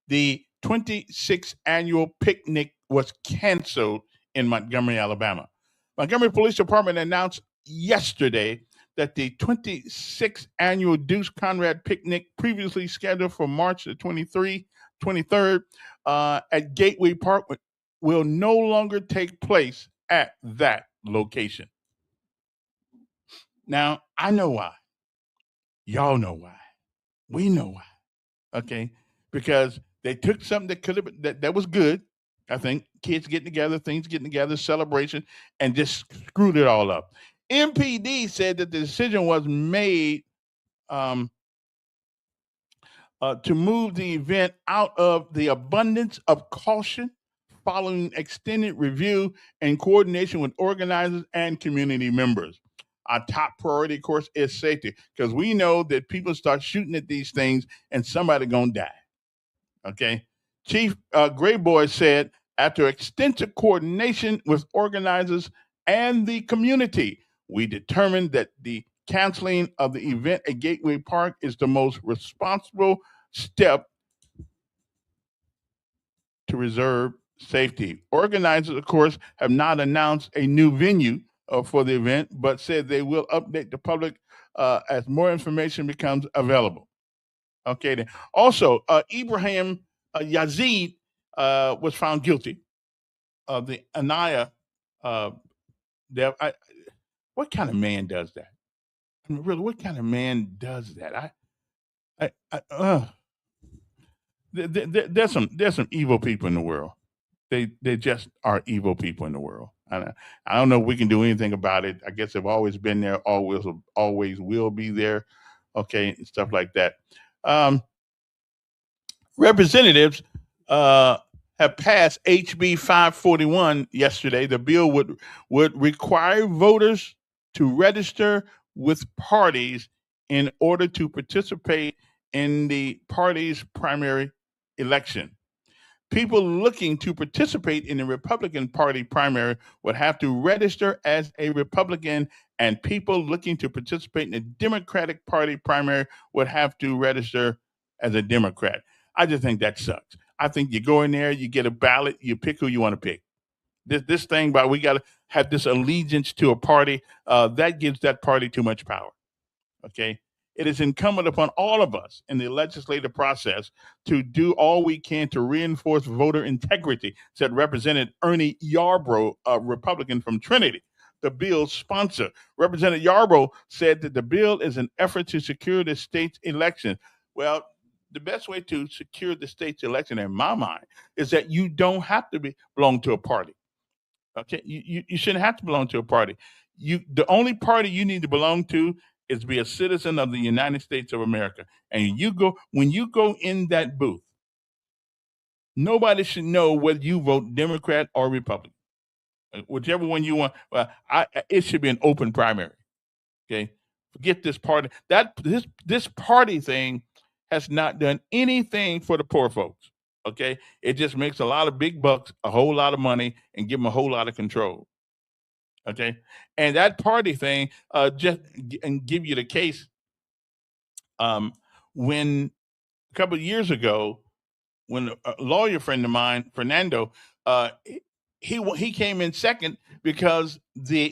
the 26th annual picnic, was canceled in Montgomery, Alabama. Montgomery Police Department announced yesterday that the 26th annual Deuce Conrad picnic, previously scheduled for March the 23rd at Gateway Park, will no longer take place at that location. Now, I know why. Y'all know why. We know why. Okay? Because they took something that could have been that was good. I think kids getting together, things getting together, celebration, and just screwed it all up. MPD said that the decision was made um, to move the event out of the abundance of caution following extended review and coordination with organizers and community members. Our top priority, of course, is safety because we know that people start shooting at these things and somebody gonna die. Okay, Chief Grayboy said after extensive coordination with organizers and the community, we determined that the canceling of the event at Gateway Park is the most responsible step to reserve safety. Organizers, of course, have not announced a new venue for the event, but said they will update the public as more information becomes available. Okay, then. Also, Ibrahim Yazid was found guilty of the Anaya death. What kind of man does that? I mean, really, what kind of man does that? There's some evil people in the world. They just are evil people in the world. I don't know if we can do anything about it. I guess they've always been there, always will be there. Okay, and stuff like that. Representatives have passed HB 541 yesterday. The bill would require voters to register with parties in order to participate in the party's primary election. People looking to participate in the Republican Party primary would have to register as a Republican, and people looking to participate in the Democratic Party primary would have to register as a Democrat. I just think that sucks. I think you go in there, you get a ballot, you pick who you want to pick. This thing about we got to have this allegiance to a party, that gives that party too much power. Okay? It is incumbent upon all of us in the legislative process to do all we can to reinforce voter integrity, said Representative Ernie Yarbrough, a Republican from Trinity, the bill's sponsor. Representative Yarbrough said that the bill is an effort to secure the state's election. Well, the best way to secure the state's election, in my mind, is that you don't have to belong to a party. Okay, you shouldn't have to belong to a party. The only party you need to belong to is to be a citizen of the United States of America. And when you go in that booth, nobody should know whether you vote Democrat or Republican, whichever one you want. It should be an open primary. Okay, forget this party. This party thing has not done anything for the poor folks. Okay, it just makes a lot of big bucks, a whole lot of money, and give them a whole lot of control. Okay, and that party thing, and give you the case. When a couple of years ago, when a lawyer friend of mine, Fernando, he came in second because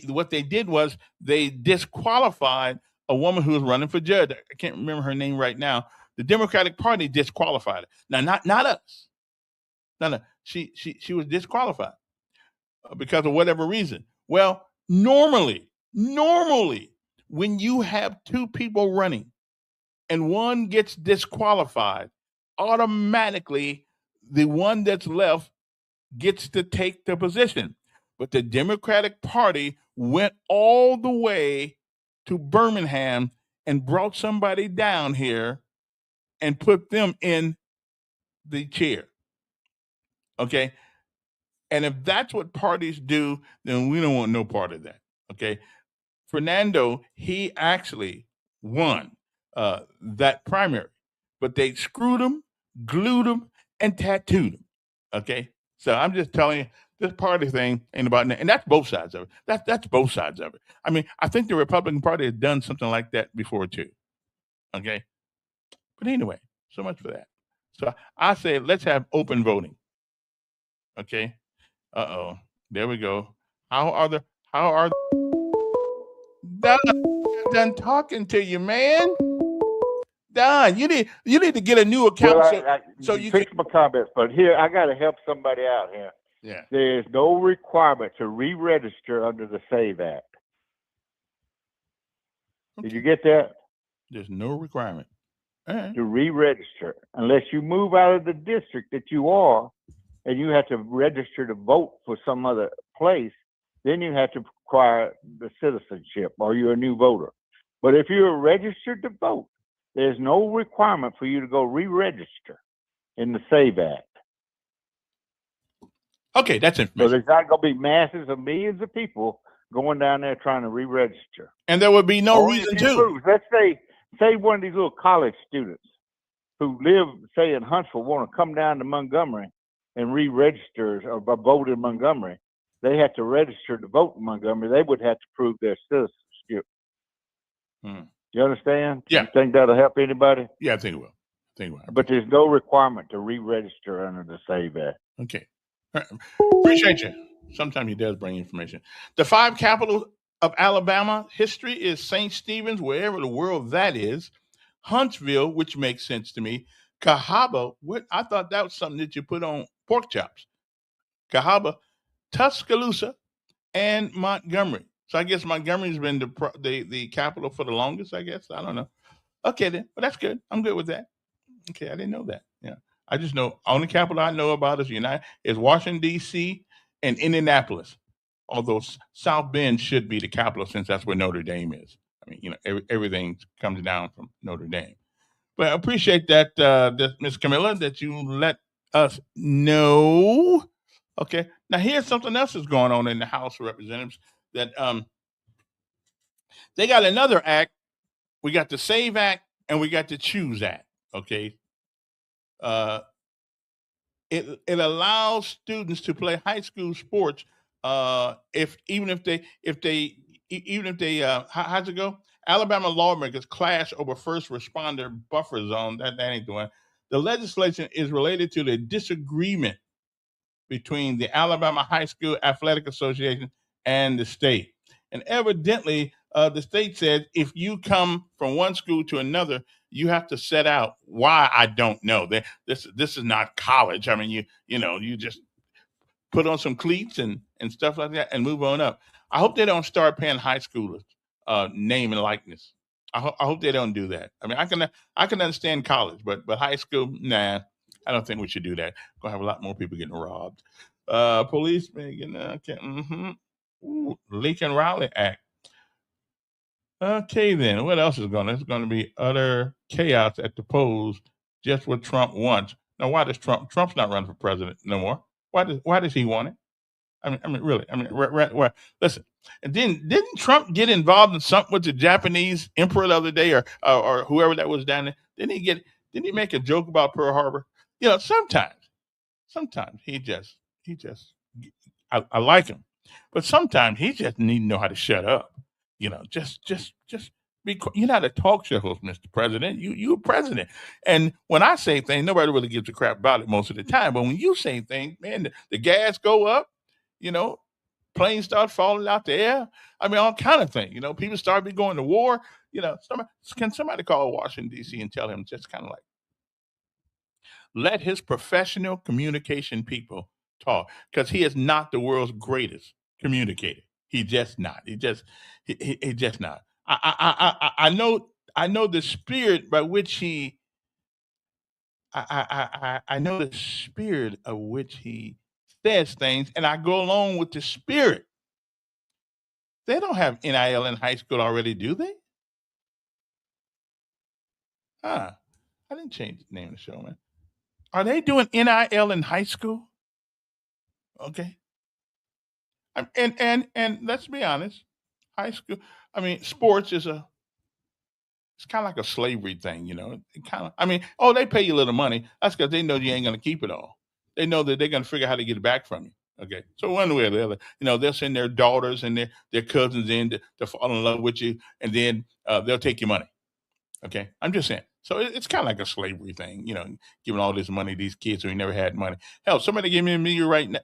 what they did was they disqualified a woman who was running for judge. I can't remember her name right now. The Democratic Party disqualified her. Now, not us. No, she was disqualified because of whatever reason. Well, normally, when you have two people running and one gets disqualified, automatically the one that's left gets to take the position. But the Democratic Party went all the way to Birmingham and brought somebody down here and put them in the chair. Okay? And if that's what parties do, then we don't want no part of that. Okay? Fernando, he actually won that primary, but they screwed him, glued him, and tattooed him. Okay? So I'm just telling you, this party thing ain't about that. And that's both sides of it. That's both sides of it. I mean, I think the Republican Party has done something like that before too. Okay? But anyway, so much for that. So I say let's have open voting. Okay? There we go. How are Don, I'm done talking to you, man. Don, you need to get a new account Well, so you fix my comments, but here I got to help somebody out here. Yeah. There is no requirement to re-register under the SAVE Act. Did you get that? There's no requirement. All right. To re-register unless you move out of the district that you are and you have to register to vote for some other place, then you have to acquire the citizenship or you're a new voter. But if you're registered to vote, there's no requirement for you to go re-register in the SAVE Act. Okay, that's So information. there's not going to be masses of millions of people going down there trying to re-register. And there would be no Only reason if you to. prove- Let's say one of these little college students who live, say, in Huntsville, want to come down to Montgomery and re-register or vote in Montgomery. They have to register to vote in Montgomery. They would have to prove their citizenship. Hmm. You understand? Yeah. You think that'll help anybody? Yeah, I think it will. I think it will. But there's no requirement to re-register under the SAVE Act. Okay. All right. Appreciate you. Sometimes he does bring information. The 5 capitals of Alabama history is St. Stephen's, wherever the world that is, Huntsville, which makes sense to me, Cahaba, I thought that was something that you put on pork chops, Cahaba, Tuscaloosa, and Montgomery. So I guess Montgomery's been the capital for the longest, I guess. I don't know. Okay, then. Well, that's good. I'm good with that. Okay, I didn't know that. Yeah. I just know only capital I know about is Washington, D.C. and Indianapolis. Although South Bend should be the capital since that's where Notre Dame is. I mean, everything comes down from Notre Dame. But I appreciate that, Ms. Camilla, that you let us know. Okay. Now here's something else that's going on in the House of Representatives that they got another act. We got the SAVE Act and we got the Choose Act. Okay. It allows students to play high school sports even if they how's it go? Alabama lawmakers clash over first responder buffer zone. That ain't the one. The legislation is related to the disagreement between the Alabama High School Athletic Association and the state. And evidently, the state said if you come from one school to another, you have to set out why. I don't know. This is not college. I mean, you just put on some cleats and stuff like that and move on up. I hope they don't start paying high schoolers name and likeness. I hope they don't do that. I mean, I can understand college, but high school, nah. I don't think we should do that. Gonna have a lot more people getting robbed. Police getting Lincoln Raleigh Act. Okay, then what else is going? There's going to be utter chaos at the polls, just what Trump wants. Now, why does Trump's not running for president no more? Why does he want it? I mean, really. I mean, listen. And then didn't Trump get involved in something with the Japanese emperor the other day, or whoever that was down there? Didn't he make a joke about Pearl Harbor? Sometimes he just I like him, but sometimes he just need to know how to shut up. Just be. You're not a talk show host, Mr. President. You a president, and when I say things, nobody really gives a crap about it most of the time. But when you say things, man, the gas go up. Planes start falling out the air. I mean, all kind of things. People start going to war. Can somebody call Washington D.C. and tell him just kind of like let his professional communication people talk, because he is not the world's greatest communicator. He just not. He just not. I know the spirit by which he. I know the spirit of which he says things, and I go along with the spirit. They don't have NIL in high school already, do they? I didn't change the name of the show, man. Are they doing NIL in high school? Okay. And let's be honest, high school. I mean, sports is it's kind of like a slavery thing, It kind of. I mean, they pay you a little money. That's because they know you ain't gonna keep it all. They know that they're gonna figure out how to get it back from you. Okay, so one way or the other, they'll send their daughters and their cousins in to fall in love with you, and then they'll take your money. Okay, I'm just saying. So it's kind of like a slavery thing, giving all this money to these kids who ain't never had money. Hell, somebody give me $1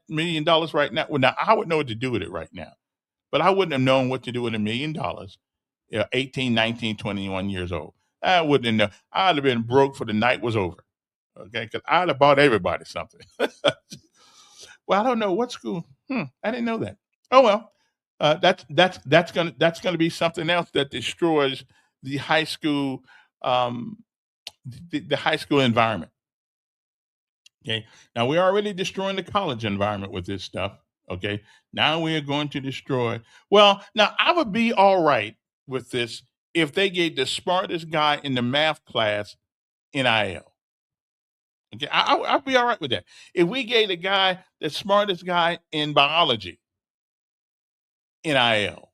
million right now. Well, now I would know what to do with it right now, but I wouldn't have known what to do with $1 million. 18, 19, 21 years old. I wouldn't have known. I'd have been broke for the night was over. Okay, because I'd have bought everybody something. Well, I don't know what school. I didn't know that. Oh well, that's gonna be something else that destroys the high school, um, the high school environment. Okay. Now we're already destroying the college environment with this stuff. Okay. Now we are going to destroy. Well, now I would be all right with this if they gave the smartest guy in the math class NIL. Okay. I'd be all right with that. If we gave the smartest guy in biology NIL.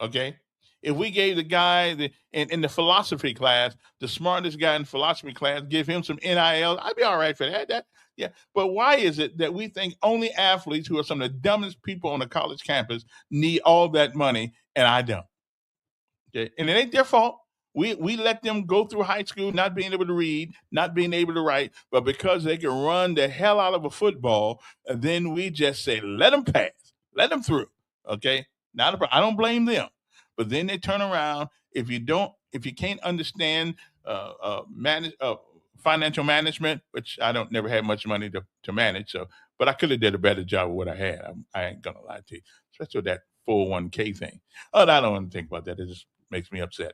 Okay. If we gave the guy in the philosophy class, the smartest guy in philosophy class, give him some NIL, I'd be all right for that. Yeah. But why is it that we think only athletes who are some of the dumbest people on a college campus need all that money and I don't? Okay. And it ain't their fault. We let them go through high school not being able to read, not being able to write, but because they can run the hell out of a football, then we just say, let them pass, let them through. Okay. I don't blame them. But then they turn around. If you can't understand financial management, which I don't never had much money to manage, but I could have did a better job of what I had. I ain't gonna lie to you, especially with that 401k thing. Oh, I don't want to think about that. It just makes me upset.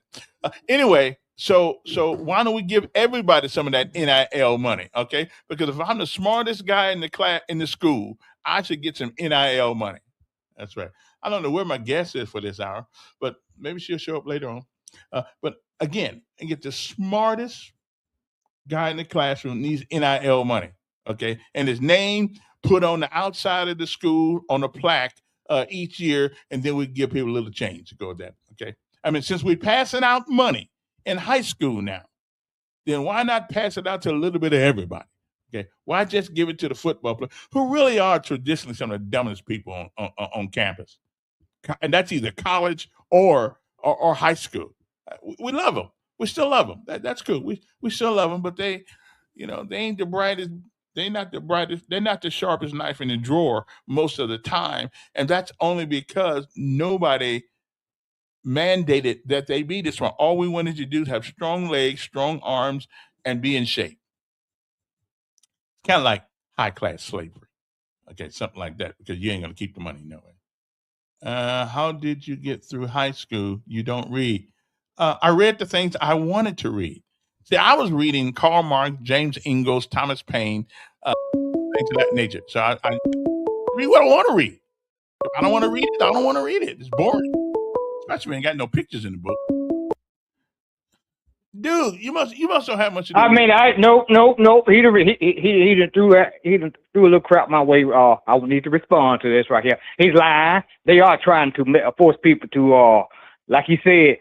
Anyway, so why don't we give everybody some of that NIL money? Okay, because if I'm the smartest guy in the class in the school, I should get some NIL money. That's right. I don't know where my guest is for this hour, but maybe she'll show up later on. But again, and get the smartest guy in the classroom needs NIL money. Okay, and his name put on the outside of the school on a plaque each year, and then we give people a little change to go with that. Okay, I mean, since we're passing out money in high school now, then why not pass it out to a little bit of everybody? Okay, why just give it to the football players who really are traditionally some of the dumbest people on campus? And that's either college or high school. We love them. We still love them. That's cool. We still love them, but they ain't the brightest. They're not the brightest. They're not the sharpest knife in the drawer most of the time, and that's only because nobody mandated that they be this one. All we wanted to do is have strong legs, strong arms, and be in shape. Kind of like high class slavery. Okay, something like that, because you ain't gonna keep the money no way. How did you get through high school? You don't read. I read the things I wanted to read. See, I was reading Karl Marx, James Ingalls, Thomas Paine, things of that nature. So I read what I want to read. If I don't want to read it, I don't want to read it. It's boring. Especially when ain't got no pictures in the book. Dude, you must don't have much. I mean, nope. He didn't threw that. He didn't threw a little crap my way. I would need to respond to this right here. He's lying. They are trying to force people to, like he said,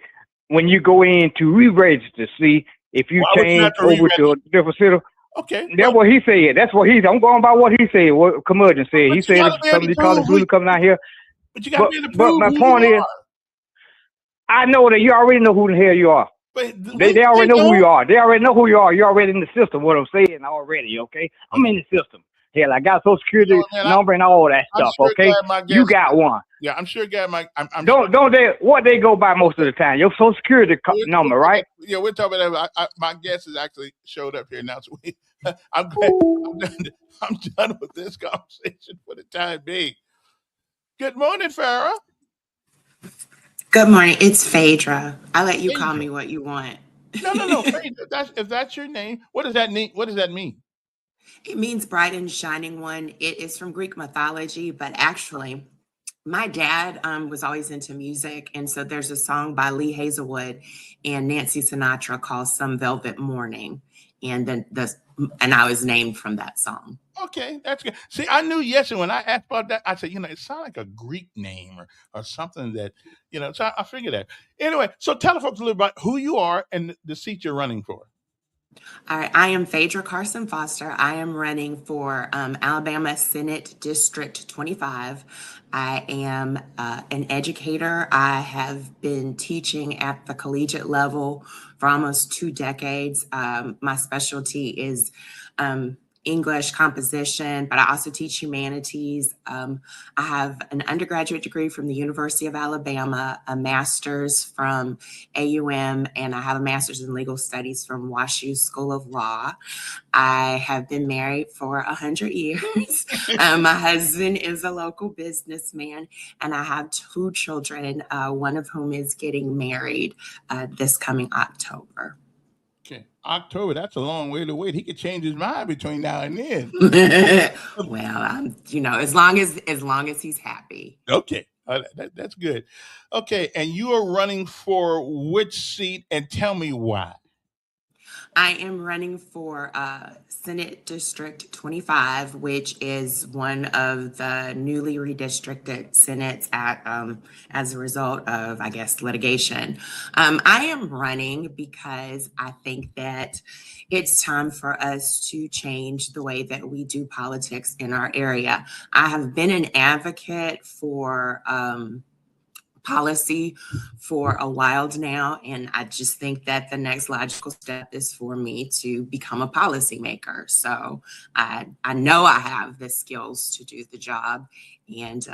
when you go in to re-register, see if you change over to a different city. Okay, that's what he said. That's what he's. I'm going by what he said. What Curmudgeon said. He said some of these colleges really coming out here. But you got to be able to prove my point is, I know that you already know who the hell you are. They already know who you are. They already know who you are. You're already in the system. What I'm saying already, okay? I'm in the system. Hell, I got Social Security number and all that stuff. Sure, okay, you got one. Yeah, I'm sure. Got my. Don't they? What they go by most of the time? Your Social Security number, right? Yeah, we're talking about that. My guest has actually showed up here now. So I'm done with this conversation for the time being. Good morning, Farrah. Good morning. It's Phaedra. I'll let you call me what you want. No. Phaedra, if that's your name, what does that mean? What does that mean? It means bright and shining one. It is from Greek mythology, but actually, my dad was always into music, and so there's a song by Lee Hazelwood and Nancy Sinatra called "Some Velvet Morning," and I was named from that song. Okay, that's good. See, I knew yesterday when I asked about that, I said, it sounds like a Greek name or something that, so I figured that. Anyway, so tell the folks a little about who you are and the seat you're running for. All right, I am Phaedra Carson Foster. I am running for Alabama Senate District 25. I am an educator. I have been teaching at the collegiate level for almost 2 decades. My specialty is English, composition, but I also teach humanities. I have an undergraduate degree from the University of Alabama, a master's from AUM, and I have a master's in legal studies from WashU School of Law. I have been married for 100 years. My husband is a local businessman, and I have 2 children, one of whom is getting married this coming October. Okay, October. That's a long way to wait. He could change his mind between now and then. Well, as long as he's happy. Okay, that's good. Okay, and you are running for which seat? And tell me why. I am running for Senate District 25, which is one of the newly redistricted senates as a result of, I guess, litigation. I am running because I think that it's time for us to change the way that we do politics in our area. I have been an advocate for policy for a while now, and I just think that the next logical step is for me to become a policymaker. So I know I have the skills to do the job, and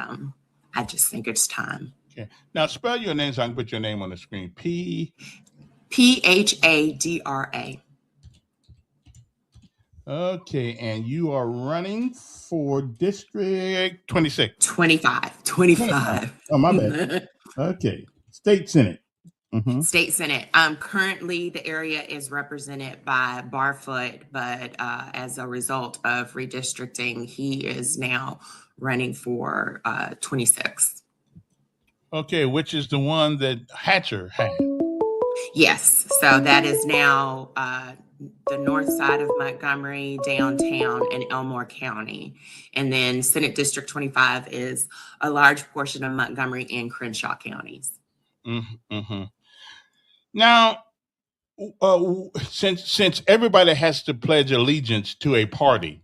I just think it's time. Okay, now spell your name so I can put your name on the screen. Phadra. Okay, and you are running for District 26. 25. Oh, my bad. Okay, State Senate. Mm-hmm. State Senate. Currently, the area is represented by Barfoot, but as a result of redistricting, he is now running for 26. Okay, which is the one that Hatcher had. Yes, so that is now the north side of Montgomery, downtown, and Elmore County. And then Senate District 25 is a large portion of Montgomery and Crenshaw counties. Mm-hmm. Now, since everybody has to pledge allegiance to a party,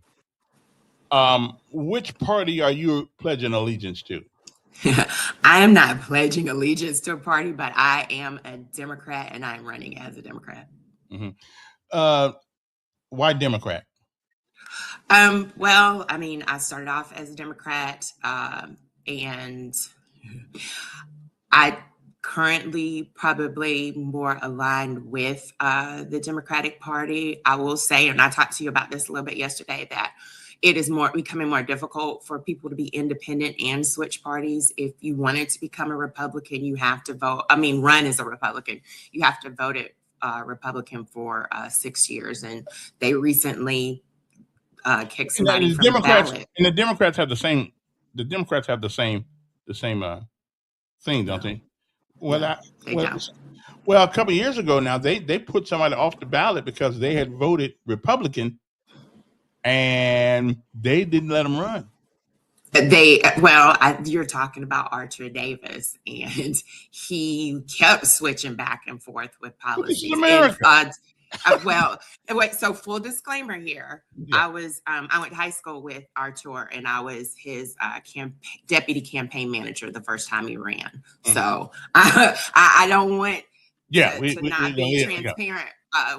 which party are you pledging allegiance to? I am not pledging allegiance to a party, but I am a Democrat, and I'm running as a Democrat. Mm-hmm. Why Democrat? Well, I mean, I started off as a Democrat, and I currently probably more aligned with the Democratic Party. I will say, and I talked to you about this a little bit yesterday, that it is becoming more difficult for people to be independent and switch parties. If you wanted to become a Republican, you have to run as a Republican. You have to vote it Republican for 6 years, and they recently kicked somebody from the ballot. And the Democrats have the same. The Democrats have the same thing, don't they? Well, a couple of years ago now, they put somebody off the ballot because they had voted Republican, and they didn't let them run. You're talking about Archer Davis, and he kept switching back and forth with policies. So full disclaimer here, yeah. I went to high school with Archer, and I was his deputy campaign manager the first time he ran. Mm-hmm. So I don't want to not be transparent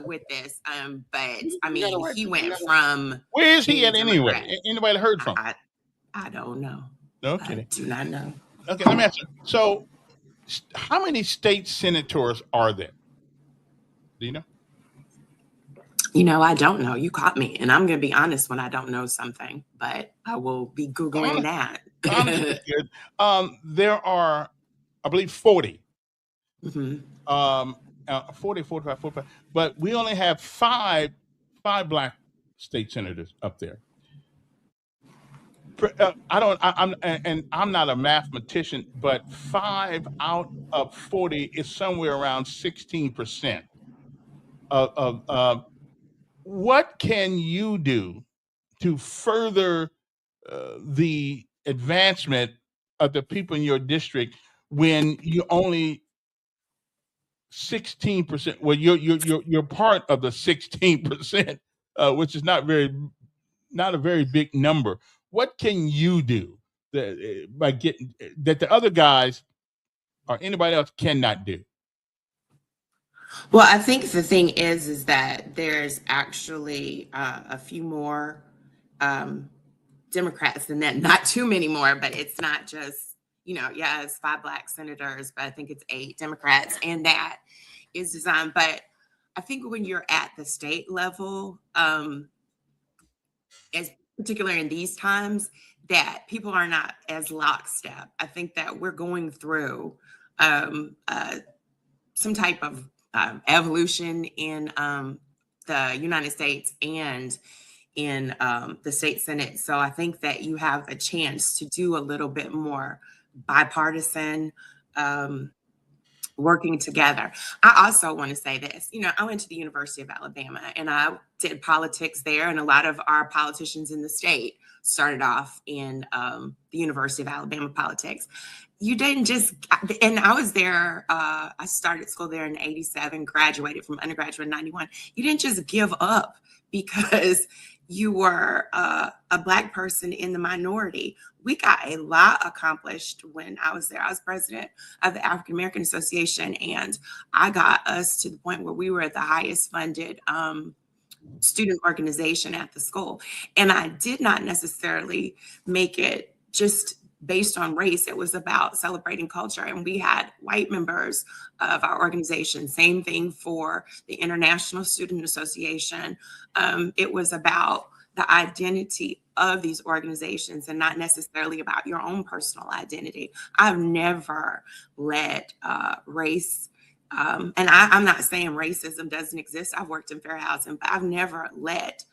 with this. But I mean, he went from. Where is he at anyway? Anybody heard from him? I don't know. Okay. I do not know. Okay, let me ask you. So, how many state senators are there? Do you know? I don't know. You caught me, and I'm going to be honest when I don't know something, but I will be Googling that. Good. There are, I believe, 40. Mm-hmm. 40, 45, 45. But we only have five black state senators up there. I'm not a mathematician, but 5 out of 40 is somewhere around 16% of what can you do to further the advancement of the people in your district when you only 16%? Well, you're part of the 16%, which is not a very big number. What can you do that the other guys or anybody else cannot do? Well, I think the thing is that there's actually a few more Democrats than that. Not too many more, but it's not just, it's 5 Black senators, but I think it's 8 Democrats, and that is designed. But I think when you're at the state level, as particularly in these times, that people are not as lockstep. I think that we're going through some type of evolution in the United States and in the state Senate. So I think that you have a chance to do a little bit more bipartisan working together. I also want to say this, I went to the University of Alabama and I did politics there, and a lot of our politicians in the state started off in the University of Alabama politics. You didn't just, and I was there, I started school there in 87, graduated from undergraduate in 91. You didn't just give up because you were a Black person in the minority. We got a lot accomplished when I was there. I was president of the African American Association, and I got us to the point where we were the highest funded student organization at the school. And I did not necessarily make it just based on race. It was about celebrating culture. And we had white members of our organization. Same thing for the International Student Association. It was about the identity of these organizations and not necessarily about your own personal identity. I've never let race, and I'm not saying racism doesn't exist. I've worked in fair housing, but I've never let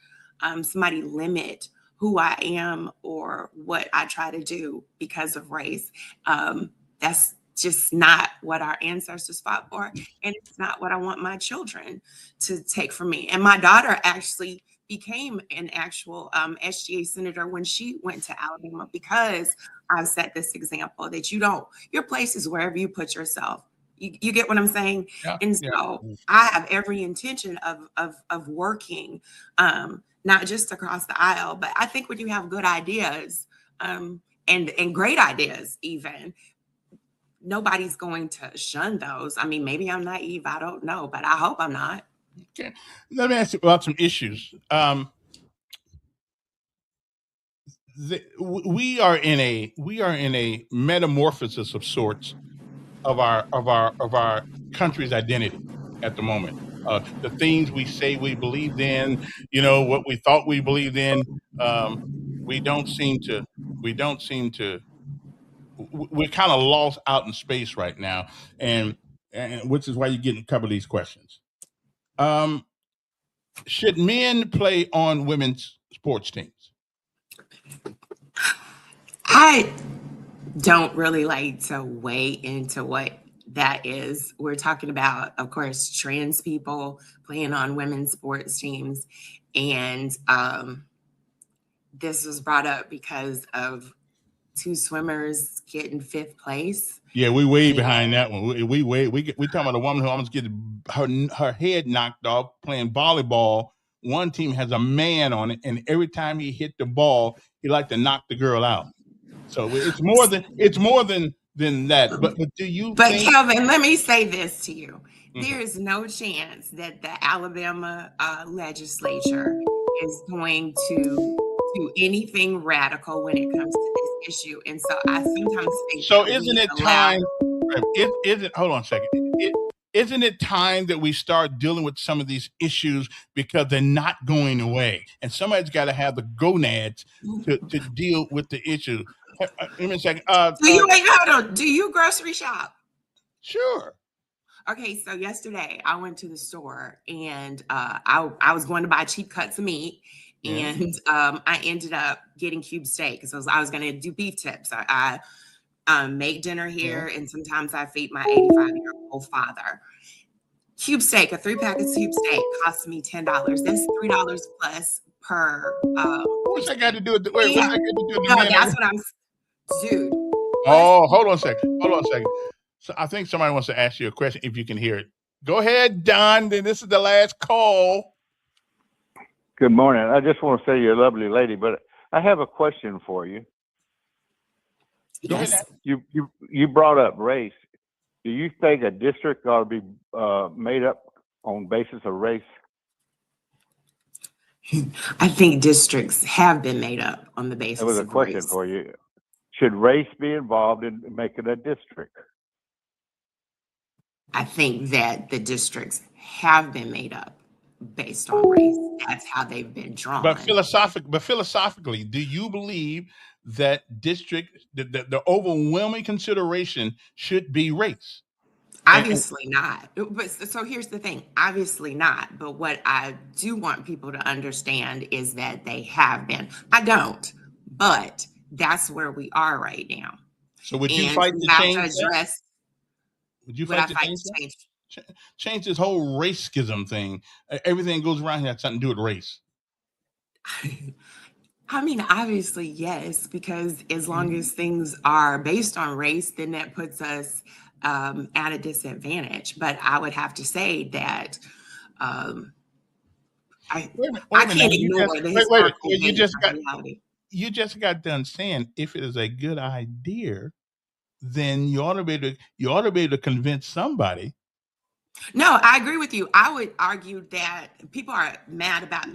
somebody limit who I am or what I try to do because of race. That's just not what our ancestors fought for. And it's not what I want my children to take from me. And my daughter actually became an actual SGA senator when she went to Alabama, because I've set this example that your place is wherever you put yourself. You get what I'm saying? Yeah, and so I have every intention of working, not just across the aisle, but I think when you have good ideas and great ideas, even, nobody's going to shun those. I mean, maybe I'm naive. I don't know, but I hope I'm not. Okay. Let me ask you about some issues. We are in a metamorphosis of sorts of our country's identity at the moment. The things we say we believed in, what we thought we believed in, we don't seem to. We're kind of lost out in space right now, and which is why you're getting a couple of these questions. Should men play on women's sports teams? I don't really like to weigh into what that is. We're talking about, of course, trans people playing on women's sports teams. And this was brought up because of 2 swimmers getting 5th place. Yeah, we way behind that one. We talking about a woman who almost gets her head knocked off playing volleyball. One team has a man on it, and every time he hit the ball, he like to knock the girl out. So it's more than that. But do you? But Kelvin, let me say this to you: there is no chance that the Alabama legislature is going to do anything radical when it comes to this issue. And so I sometimes think. So isn't it time? Hold on a second. Isn't it time that we start dealing with some of these issues, because they're not going away, and somebody's got to have the gonads to deal with the issue. Give me a second. Do you grocery shop? Sure. Okay, so yesterday I went to the store and I was going to buy cheap cuts of meat, and I ended up getting cube steak because I was going to do beef tips. I make dinner here, and sometimes I feed my 85-year-old father. Cube steak, a 3-pack of cube steak costs me $10. That's $3 plus per. What's that got to do with the? What's that got to do with the? No, that's what I'm. Dude. Oh, hold on a second. So I think somebody wants to ask you a question, if you can hear it. Go ahead, Don. Then this is the last call. Good morning. I just want to say you're a lovely lady, but I have a question for you. Yes. You brought up race. Do you think a district ought to be made up on basis of race? I think districts have been made up on the That basis was a of question race. for you. Should race be involved in making a district? I think that the districts have been made up based on race. That's how they've been drawn. But philosophically, do you believe that the overwhelming consideration should be race? Obviously not. But so here's the thing. Obviously not. But what I do want people to understand is that they have been. I don't, but that's where we are right now. So would you And fight we to have change to that? address. Would you Would I fight to fight change to that? change? Change this whole race schism thing. Everything goes around here has something to do with race. I mean, obviously, yes, because as long as things are based on race, then that puts us at a disadvantage. But I would have to say that um, I Wait a minute, I now. can't ignore the historical You base just of got reality. done saying if it is a good idea, then you ought to be able to convince somebody. No, I agree with you. I would argue that people are mad about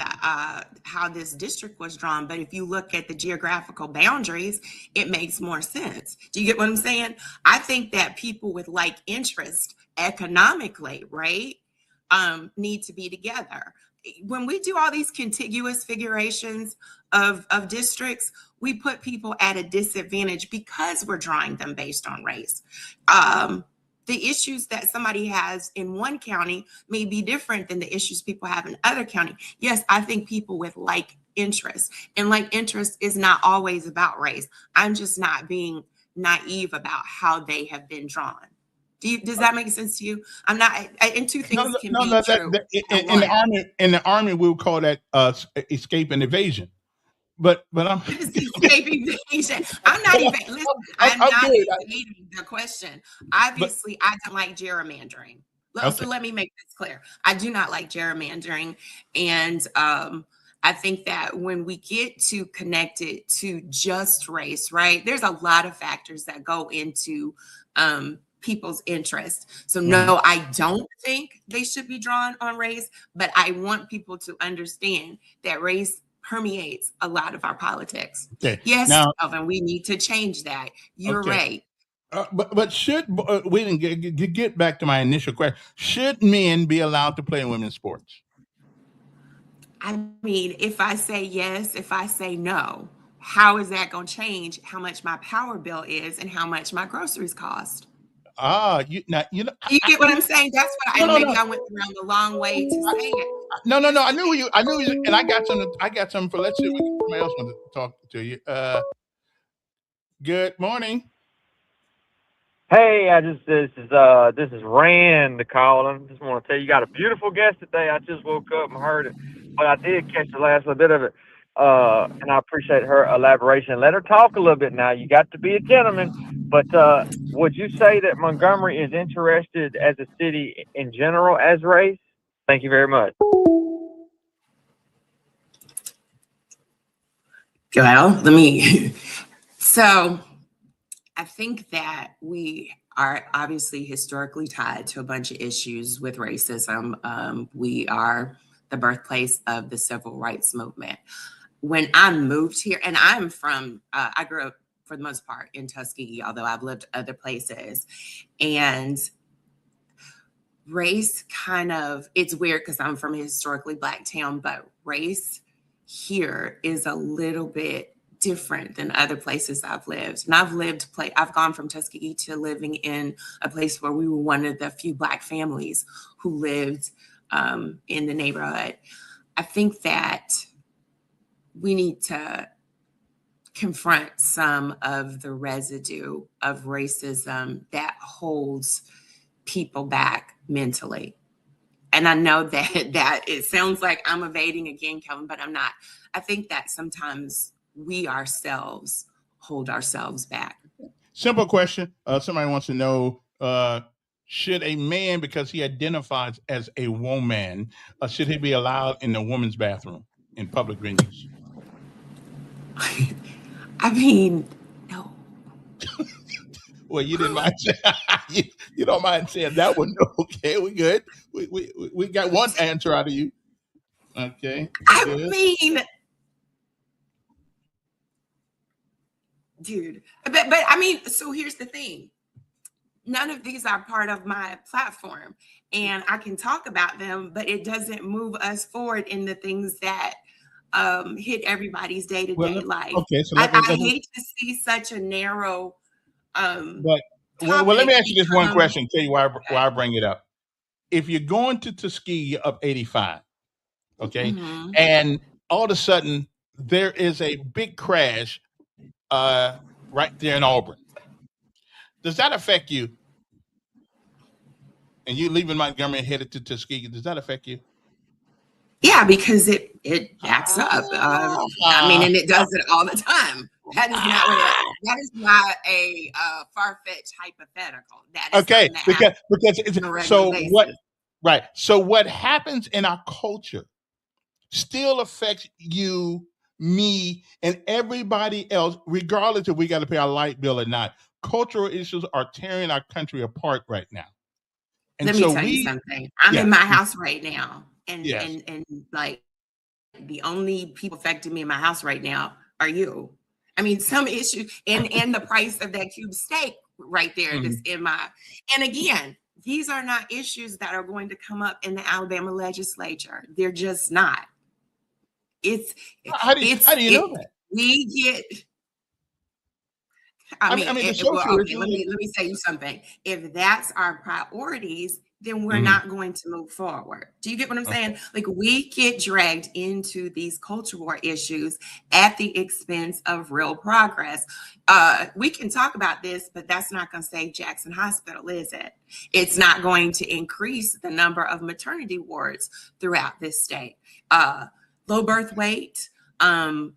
how this district was drawn, but if you look at the geographical boundaries, it makes more sense. Do you get what I'm saying? I think that people with like interest economically, right, need to be together. When we do all these contiguous figurations of districts, we put people at a disadvantage because we're drawing them based on race. The issues that somebody has in one county may be different than the issues people have in other county. Yes, I think people with like interests, and like interest is not always about race. I'm just not being naive about how they have been drawn. Does that make sense to you? I'm not, and two things can be true. In the army we would call that escape and evasion. But I'm Escape evasion. I'm not even listen. I'm not evading the question. Obviously, I don't like gerrymandering. So let me make this clear. I do not like gerrymandering, and I think that when we get to connect it to just race, right? There's a lot of factors that go into people's interest. So no, I don't think they should be drawn on race, but I want people to understand that race permeates a lot of our politics. Okay. Yes, Now, Kelvin, we need to change that. You're right. But should we didn't get back to my initial question? Should men be allowed to play in women's sports? I mean, if I say yes, if I say no, how is that going to change how much my power bill is and how much my groceries cost? You get what I'm saying? That's what I went around the long way to say it. No. I knew you, and I got something for. Let's see if somebody else wants to talk to you. Good morning. Hey, this is Rand calling. Just want to tell you got a beautiful guest today. I just woke up and heard it, but I did catch the last little bit of it, and I appreciate her elaboration. Let her talk a little bit now. You got to be a gentleman, but would you say that Montgomery is interested as a city in general as race? Thank you very much. Well, so I think that we are obviously historically tied to a bunch of issues with racism. We are the birthplace of the civil rights movement. When I moved here, and I grew up for the most part in Tuskegee, although I've lived other places. And race it's weird because I'm from a historically Black town, but race here is a little bit different than other places I've lived. And I've gone from Tuskegee to living in a place where we were one of the few Black families who lived in the neighborhood. I think that we need to confront some of the residue of racism that holds people back mentally. And I know that it sounds like I'm evading again, Kelvin, but I'm not. I think that sometimes we ourselves hold ourselves back. Simple question. Somebody wants to know, should a man, because he identifies as a woman, should he be allowed in the woman's bathroom in public venues? I mean, no. Well, you didn't mind saying, you don't mind saying that one. Okay, we good. We got one answer out of you. Okay, I good. mean, dude, but I mean, so here's the thing. None of these are part of my platform, and I can talk about them, but it doesn't move us forward in the things that hit everybody's Well, day-to-day life. okay, so I let me, hate to see such a narrow um but let me topic ask you this one become question. Tell you why okay. I bring it up. If you're going to Tuskegee up 85, okay, hmm and all of a sudden there is a big crash right there in Auburn, does that affect you? And you leaving Montgomery and headed to Tuskegee, does that affect you? Yeah, because it backs up. I mean, and it does it all the time. That is not what that is not a far-fetched hypothetical. That is Okay, something that happens because it's on a regular so what basis. right. So what happens in our culture still affects you, me, and everybody else, regardless if we got to pay our light bill or not. Cultural issues are tearing our country apart right now. And Let me so tell you we something. I'm yeah, in my house right now, and yes. like the only people affecting me in my house right now are you. I mean, some issue and the price of that cube steak right there that's Mhm. in my and again, these are not issues that are going to come up in the Alabama legislature. They're just not. It's How do you know it that? we get I I mean, mean the well, social okay, issues. let me say you something. If that's our priorities, then we're Mhm. not going to move forward. Do you get what I'm Okay. saying? Like we get dragged into these culture war issues at the expense of real progress. We can talk about this, but that's not going to save Jackson Hospital, is it? It's not going to increase the number of maternity wards throughout this state. Low birth weight,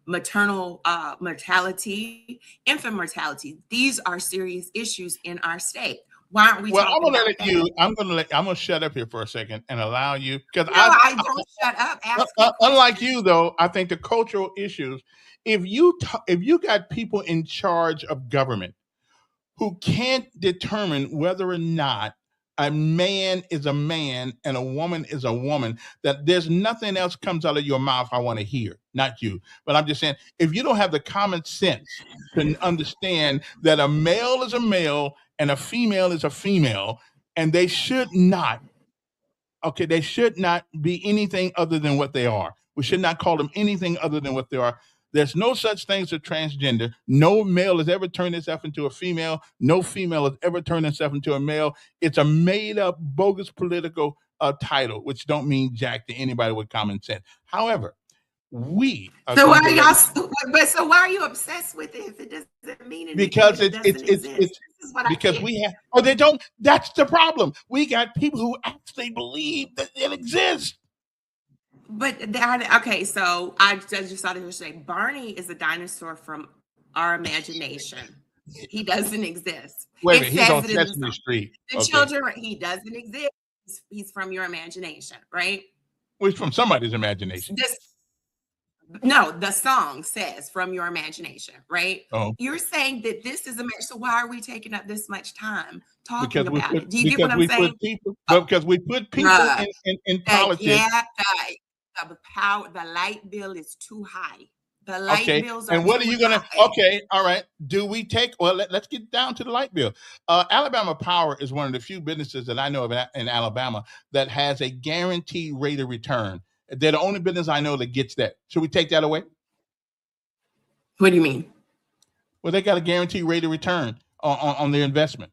maternal mortality, infant mortality. These are serious issues in our state. Why aren't we Well, talking about that? I'm gonna shut up here for a second and allow you because No, I don't shut up. Ask me unlike questions. you though, I think the cultural issues. If you got people in charge of government who can't determine whether or not a man is a man and a woman is a woman, that there's nothing else comes out of your mouth I want to hear, not you. But I'm just saying, if you don't have the common sense to understand that a male is a male and a female is a female, and they should not, okay, they should not be anything other than what they are. We should not call them anything other than what they are. There's no such thing as a transgender. No male has ever turned himself into a female. No female has ever turned himself into a male. It's a made up, bogus political title, which don't mean jack to anybody with common sense. However, we are So why going are to y'all? let But so why are you obsessed with it if it doesn't mean anything? because If it doesn't exist, it's this is what I because get. we have oh they don't that's the problem. We got people who actually believe that it exists. But that okay. So I just thought it was say Barney is a dinosaur from our imagination. He doesn't exist. Wait a It minute, he's says on it in the Sesame song. Street. The Okay. children, he doesn't exist. He's from your imagination, right? Which from somebody's imagination. This no, the song says from your imagination, right? Oh, You're saying that this is a so why are we taking up this much time talking because we about put it? Do you get what I'm saying? people Uh, well, because we put people bruh, in the politics. yeah, the power, the light bill is too high. The light Okay. bills are And what are too you gonna high. okay, all right. Do we take well let's get down to the light bill. Alabama Power is one of the few businesses that I know of in Alabama that has a guaranteed rate of return. They're the only business I know that gets that. Should we take that away? What do you mean? Well, they got a guaranteed rate of return on their investment.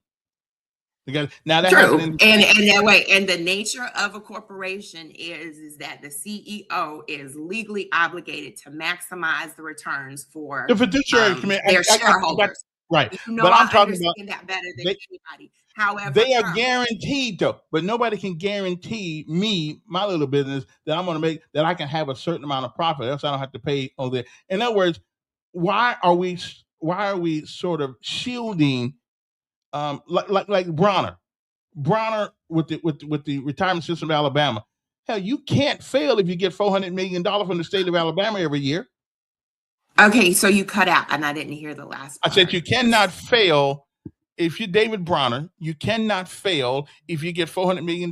They got now that has an True. And that way, and the nature of a corporation is that the CEO is legally obligated to maximize the returns for the fiduciary committee. their shareholders. Right. You know, But I'm I talking about understand that better than they anybody. However, they are guaranteed though, but nobody can guarantee me, my little business, that I'm gonna make that I can have a certain amount of profit, else I don't have to pay on the in other words, why are we sort of shielding like Bronner? Bronner with the retirement system of Alabama. Hell, you can't fail if you get $400 million from the state of Alabama every year. okay, so you cut out, and I didn't hear the last I said part. you cannot fail if you're David Bronner. You cannot fail if you get $400 million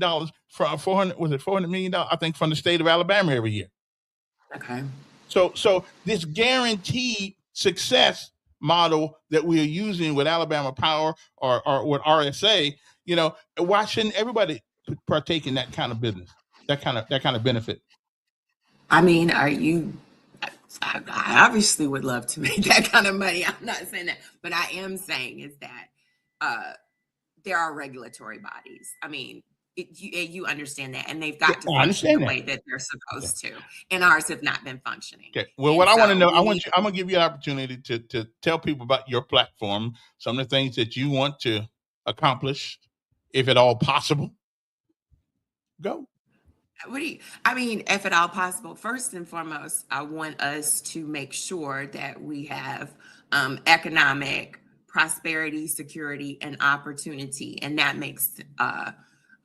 from $400 million I think from the state of Alabama every year. Okay. So this guaranteed success model that we are using with Alabama Power or with RSA, why shouldn't everybody partake in that kind of business, that kind of benefit? I mean, I obviously would love to make that kind of money. I'm not saying that, but I am saying is that uh, there are regulatory bodies. I mean, you understand that, and they've got to I function the understand that. way that they're Okay. supposed to, and ours have not been functioning. Okay. Well, And what I want to so know, we need I'm gonna give you an opportunity to tell people about your platform, some of the things that you want to accomplish, if at all possible. Go. I mean, if at all possible, first and foremost, I want us to make sure that we have economic prosperity, security, and opportunity. And that makes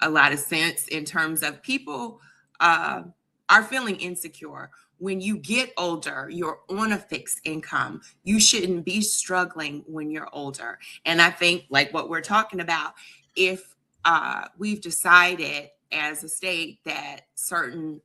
a lot of sense in terms of people are feeling insecure. When you get older, you're on a fixed income. You shouldn't be struggling when you're older. And I think, like what we're talking about, if we've decided as a state that certain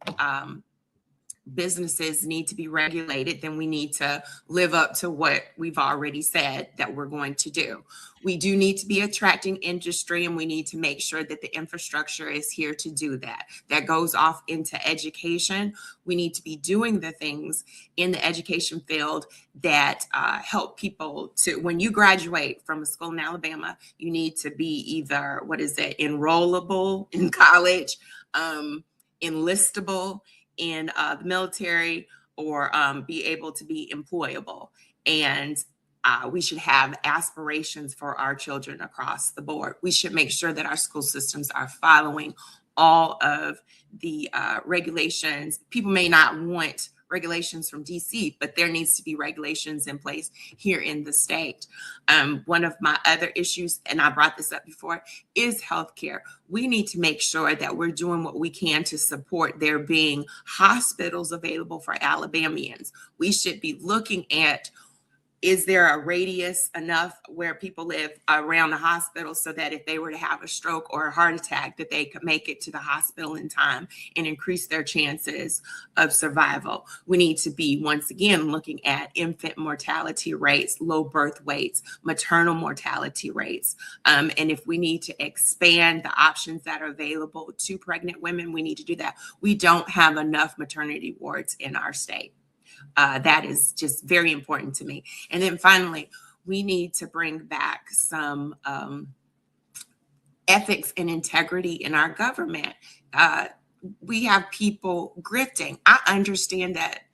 businesses need to be regulated, then we need to live up to what we've already said that we're going to do. We do need to be attracting industry, and we need to make sure that the infrastructure is here to do that. That goes off into education. We need to be doing the things in the education field that help people to, when you graduate from a school in Alabama, you need to be either, enrollable in college, enlistable in the military, or be able to be employable. And we should have aspirations for our children across the board. We should make sure that our school systems are following all of the regulations. People may not want regulations from DC, but there needs to be regulations in place here in the state. One of my other issues, and I brought this up before, is healthcare. We need to make sure that we're doing what we can to support there being hospitals available for Alabamians. We should be looking at, is there a radius enough where people live around the hospital so that if they were to have a stroke or a heart attack, that they could make it to the hospital in time and increase their chances of survival? We need to be, once again, looking at infant mortality rates, low birth weights, maternal mortality rates. And if we need to expand the options that are available to pregnant women, we need to do that. We don't have enough maternity wards in our state. That is just very important to me. And then finally, we need to bring back some ethics and integrity in our government. We have people grifting. I understand that,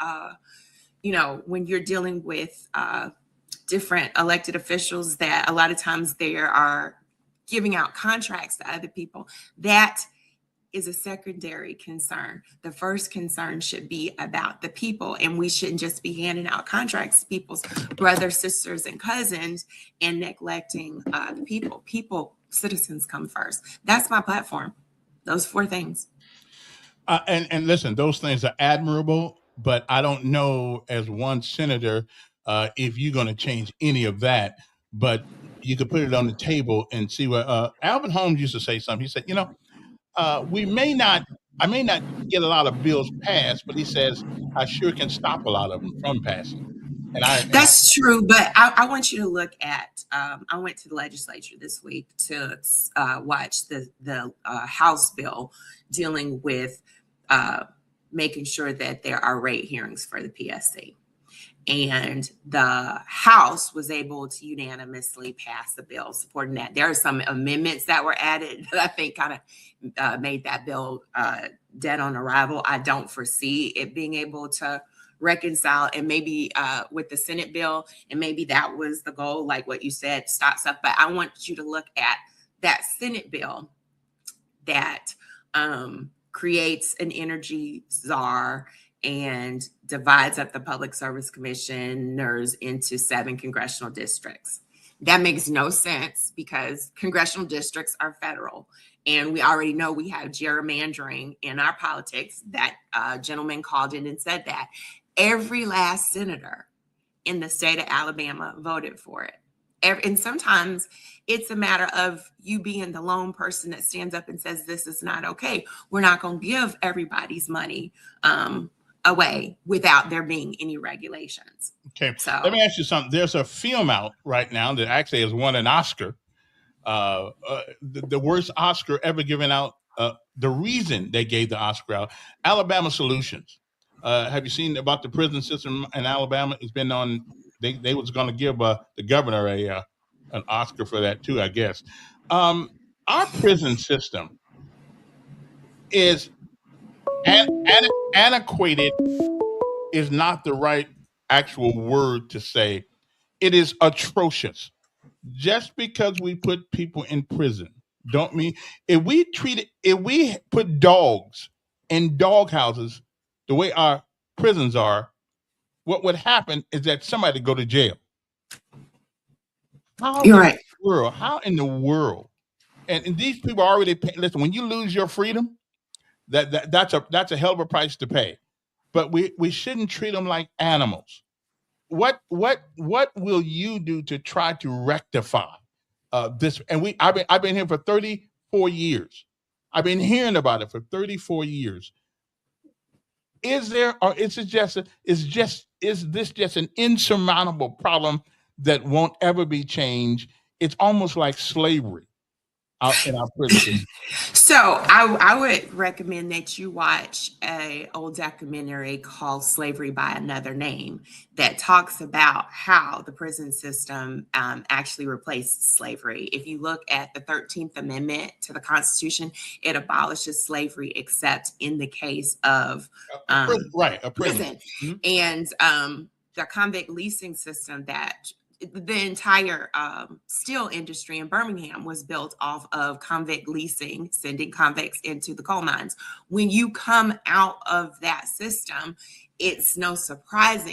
when you're dealing with different elected officials, that a lot of times they are giving out contracts to other people. That is a secondary concern. The first concern should be about the people, and we shouldn't just be handing out contracts to people's brothers, sisters, and cousins and neglecting the people. Citizens come first. That's my platform. Those 4 things. And listen, those things are admirable, but I don't know, as one senator, if you're going to change any of that. But you could put it on the table and see what Alvin Holmes used to say something. He said, I may not get a lot of bills passed, but he says I sure can stop a lot of them from passing. That's true, but I want you to look at. I went to the legislature this week to watch the House bill dealing with making sure that there are rate hearings for the PSC. And the House was able to unanimously pass the bill supporting that. There are some amendments that were added that I think kind of made that bill dead on arrival. I don't foresee it being able to reconcile, and maybe with the Senate bill, and maybe that was the goal, like what you said, stop stuff. But I want you to look at that Senate bill that creates an energy czar and divides up the Public Service Commissioners into 7 congressional districts. That makes no sense because congressional districts are federal. And we already know we have gerrymandering in our politics. That gentleman called in and said that. Every last senator in the state of Alabama voted for it. And sometimes it's a matter of you being the lone person that stands up and says, this is not okay. We're not going to give everybody's money away without there being any regulations. Okay. So Let me ask you something. There's a film out right now that actually has won an Oscar. The worst Oscar ever given out. The reason they gave the Oscar out, Alabama Solutions. Have you seen about the prison system in Alabama? It's been on. They was going to give the governor an Oscar for that too, I guess. Our prison system is antiquated. Is not the right actual word to say. It is atrocious. Just because we put people in prison, don't mean if we put dogs in dog houses the way our prisons are, what would happen is that somebody go to jail. you're right. How in the world? And these people are already listen, when you lose your freedom, that's a hell of a price to pay. But we shouldn't treat them like animals. What will you do to try to rectify this? And I've been here for 34 years. I've been hearing about it for 34 years. Is there, or is this just an insurmountable problem that won't ever be changed? It's almost like slavery out in our prison. So I would recommend that you watch a old documentary called Slavery by Another Name that talks about how the prison system actually replaced slavery. If you look at the 13th Amendment to the Constitution, it abolishes slavery except in the case of a prison. Mm-hmm. And the convict leasing system that the entire steel industry in Birmingham was built off of convict leasing, sending convicts into the coal mines. When you come out of that system, it's no surprise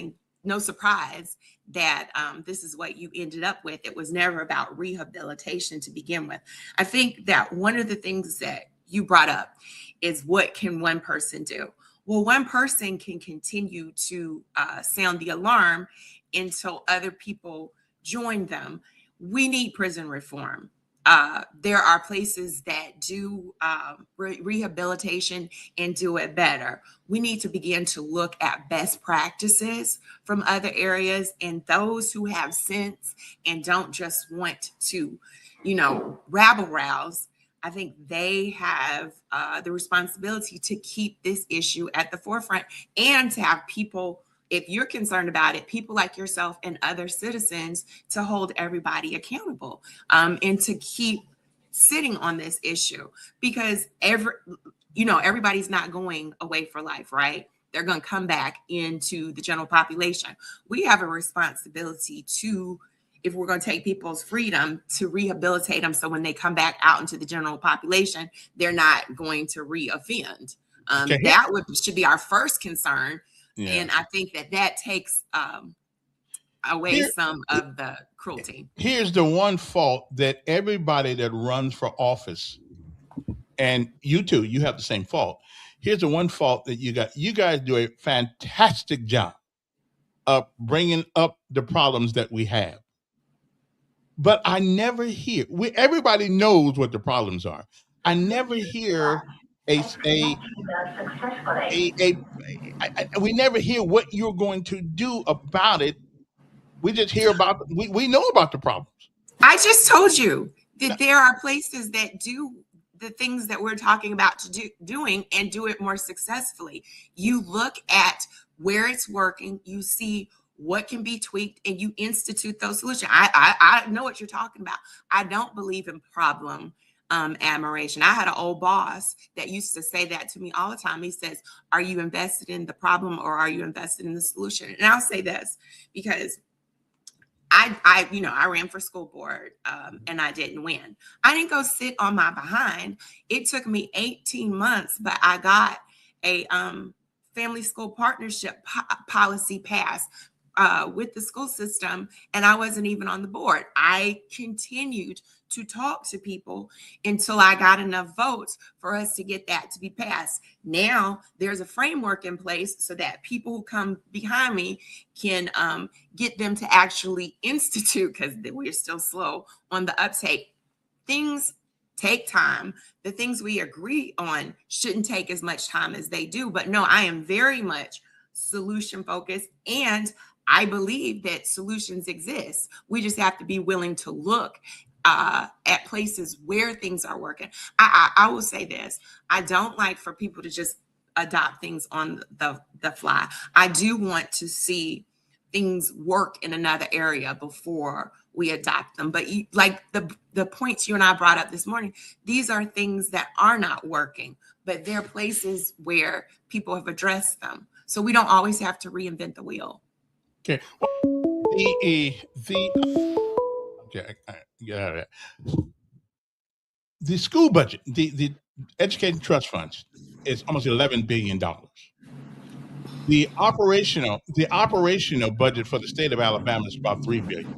that this is what you ended up with. It was never about rehabilitation to begin with. I think that one of the things that you brought up is, what can one person do? Well, one person can continue to sound the alarm until other people join them. We need prison reform. There are places that do rehabilitation and do it better. We need to begin to look at best practices from other areas, and those who have sense and don't just want to, rabble rouse. I think they have the responsibility to keep this issue at the forefront, and to have people, if you're concerned about it, people like yourself and other citizens to hold everybody accountable, and to keep sitting on this issue, because everybody's not going away for life, right? They're going to come back into the general population. We have a responsibility to, if we're going to take people's freedom, to rehabilitate them, so when they come back out into the general population, they're not going to reoffend. That should be our first concern. Yeah. And I think that takes away some of the cruelty. Here's the one fault that everybody that runs for office, and you too, you have the same fault. Here's the one fault that you got. You guys do a fantastic job of bringing up the problems that we have. But I never hear, everybody knows what the problems are. I never hear we never hear what you're going to do about it. We just hear about, we know about the problems. I just told you that there are places that do the things that we're talking about doing and do it more successfully. You look at where it's working, you see what can be tweaked, and you institute those solutions. I know what you're talking about. I don't believe in problem admiration. I had an old boss that used to say that to me all the time. He says, are you invested in the problem, or are you invested in the solution? And I'll say this, because I ran for school board and I didn't win. I didn't go sit on my behind. It took me 18 months, but I got a family school partnership policy passed with the school system, and I wasn't even on the board. I continued to talk to people until I got enough votes for us to get that to be passed. Now there's a framework in place so that people who come behind me can get them to actually institute, because we're still slow on the uptake. Things take time. The things we agree on shouldn't take as much time as they do. But no, I am very much solution focused, and I believe that solutions exist. We just have to be willing to look at places where things are working. I will say this: I don't like for people to just adopt things on the fly. I do want to see things work in another area before we adopt them. But like the points you and I brought up this morning, these are things that are not working, but they're places where people have addressed them. So we don't always have to reinvent the wheel. Okay. Well, okay, I get out of that. The school budget, the education trust funds, is almost $11 billion. The operational budget for the state of Alabama is about $3 billion.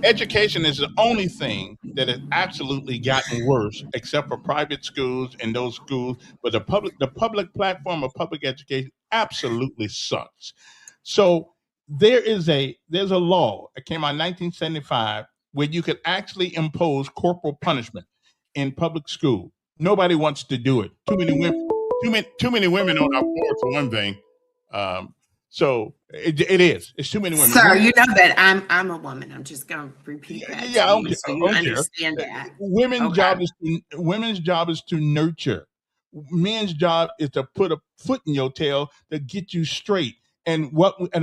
Education is the only thing that has absolutely gotten worse, except for private schools and those schools. But the public platform of public education absolutely sucks. So there's a law that came out in 1975 where you could actually impose corporal punishment in public school. Nobody wants to do it. Too many women on our board, for one thing. So it is. It's too many women. Sir, you know that I'm a woman. I'm just going to repeat that. Yeah, to okay, you so you okay. understand that. Women's job is to nurture. Men's job is to put a foot in your tail to get you straight. And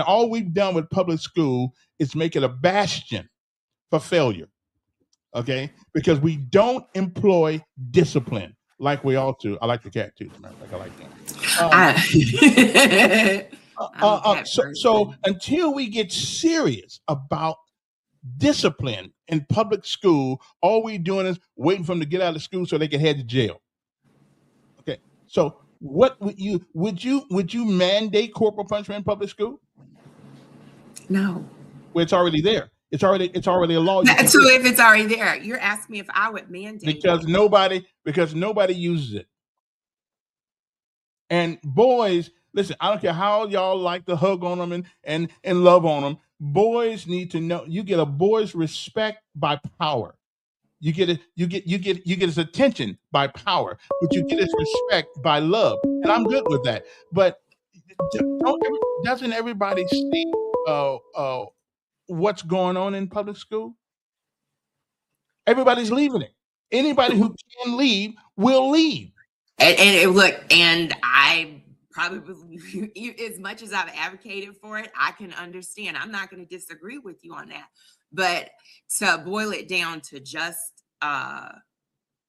all we've done with public school is make it a bastion for failure. Okay, because we don't employ discipline like we ought to. I like the cat too. I like that. So until we get serious about discipline in public school, all we doing is waiting for them to get out of school so they can head to jail. Okay, so what would you mandate corporal punishment in public school? No. Well, it's already there. It's already a law. So if it's already there, you're asking me if I would mandate because nobody uses it. And boys, listen, I don't care how y'all like to hug on them and love on them. Boys need to know. You get a boy's respect by power. You get his attention by power, but you get his respect by love. And I'm good with that. But doesn't everybody see what's going on in public school? Everybody's leaving it. Anybody who can leave will leave. And look, and I probably, as much as I've advocated for it, I can understand. I'm not going to disagree with you on that. But to boil it down to just the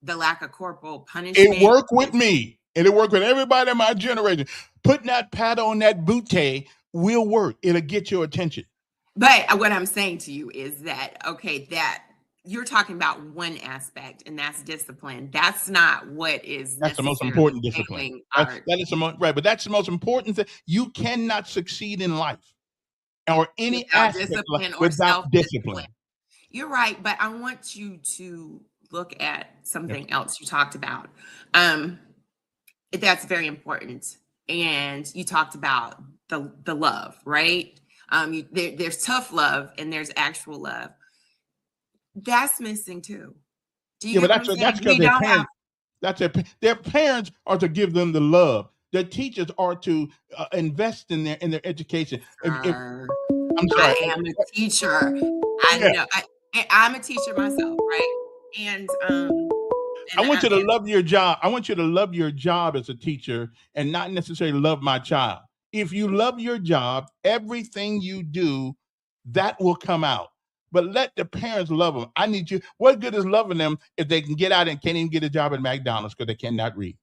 lack of corporal punishment. It worked with me, and it worked with everybody in my generation. Putting that pat on that bouquet will work. It'll get your attention. But what I'm saying to you is that, okay, that you're talking about one aspect, and that's discipline. That's not what is. That's the most important discipline. That is right, but that's the most important thing. You cannot succeed in life or any aspect without discipline. You're right, but I want you to look at something else you talked about. That's very important, and you talked about the love, right? There's tough love and there's actual love. That's missing too. But that's because their parents. Their parents are to give them the love. Their teachers are to invest in their education. I'm sorry. I am a teacher. Know. I'm a teacher myself, right? And I want you to love your job. I want you to love your job as a teacher and not necessarily love my child. If you love your job, everything you do, that will come out. But let the parents love them. I need you. What good is loving them if they can get out and can't even get a job at McDonald's because they cannot read?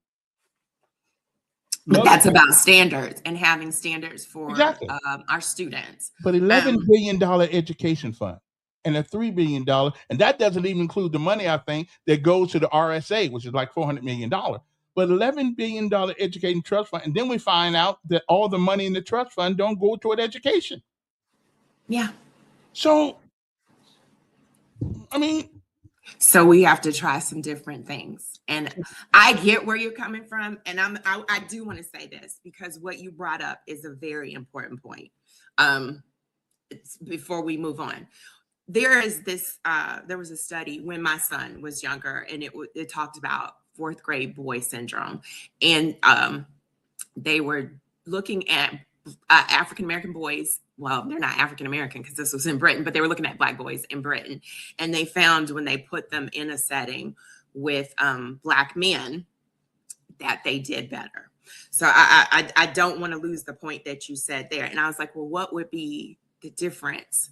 But that's about standards and having standards for our students. But $11 billion education fund and a $3 billion, and that doesn't even include the money, I think, that goes to the RSA, which is like $400 million. But $11 billion education trust fund. And then we find out that all the money in the trust fund don't go toward education. Yeah. So, I mean. So we have to try some different things. And I get where you're coming from. And I do want to say this because what you brought up is a very important point. Before we move on. There is this, there was a study when my son was younger, and it talked about 4th grade boy syndrome. And they were looking at African American boys. Well, they're not African American because this was in Britain, but they were looking at Black boys in Britain, and they found when they put them in a setting with Black men that they did better. So I don't want to lose the point that you said there. And I was like, well, what would be the difference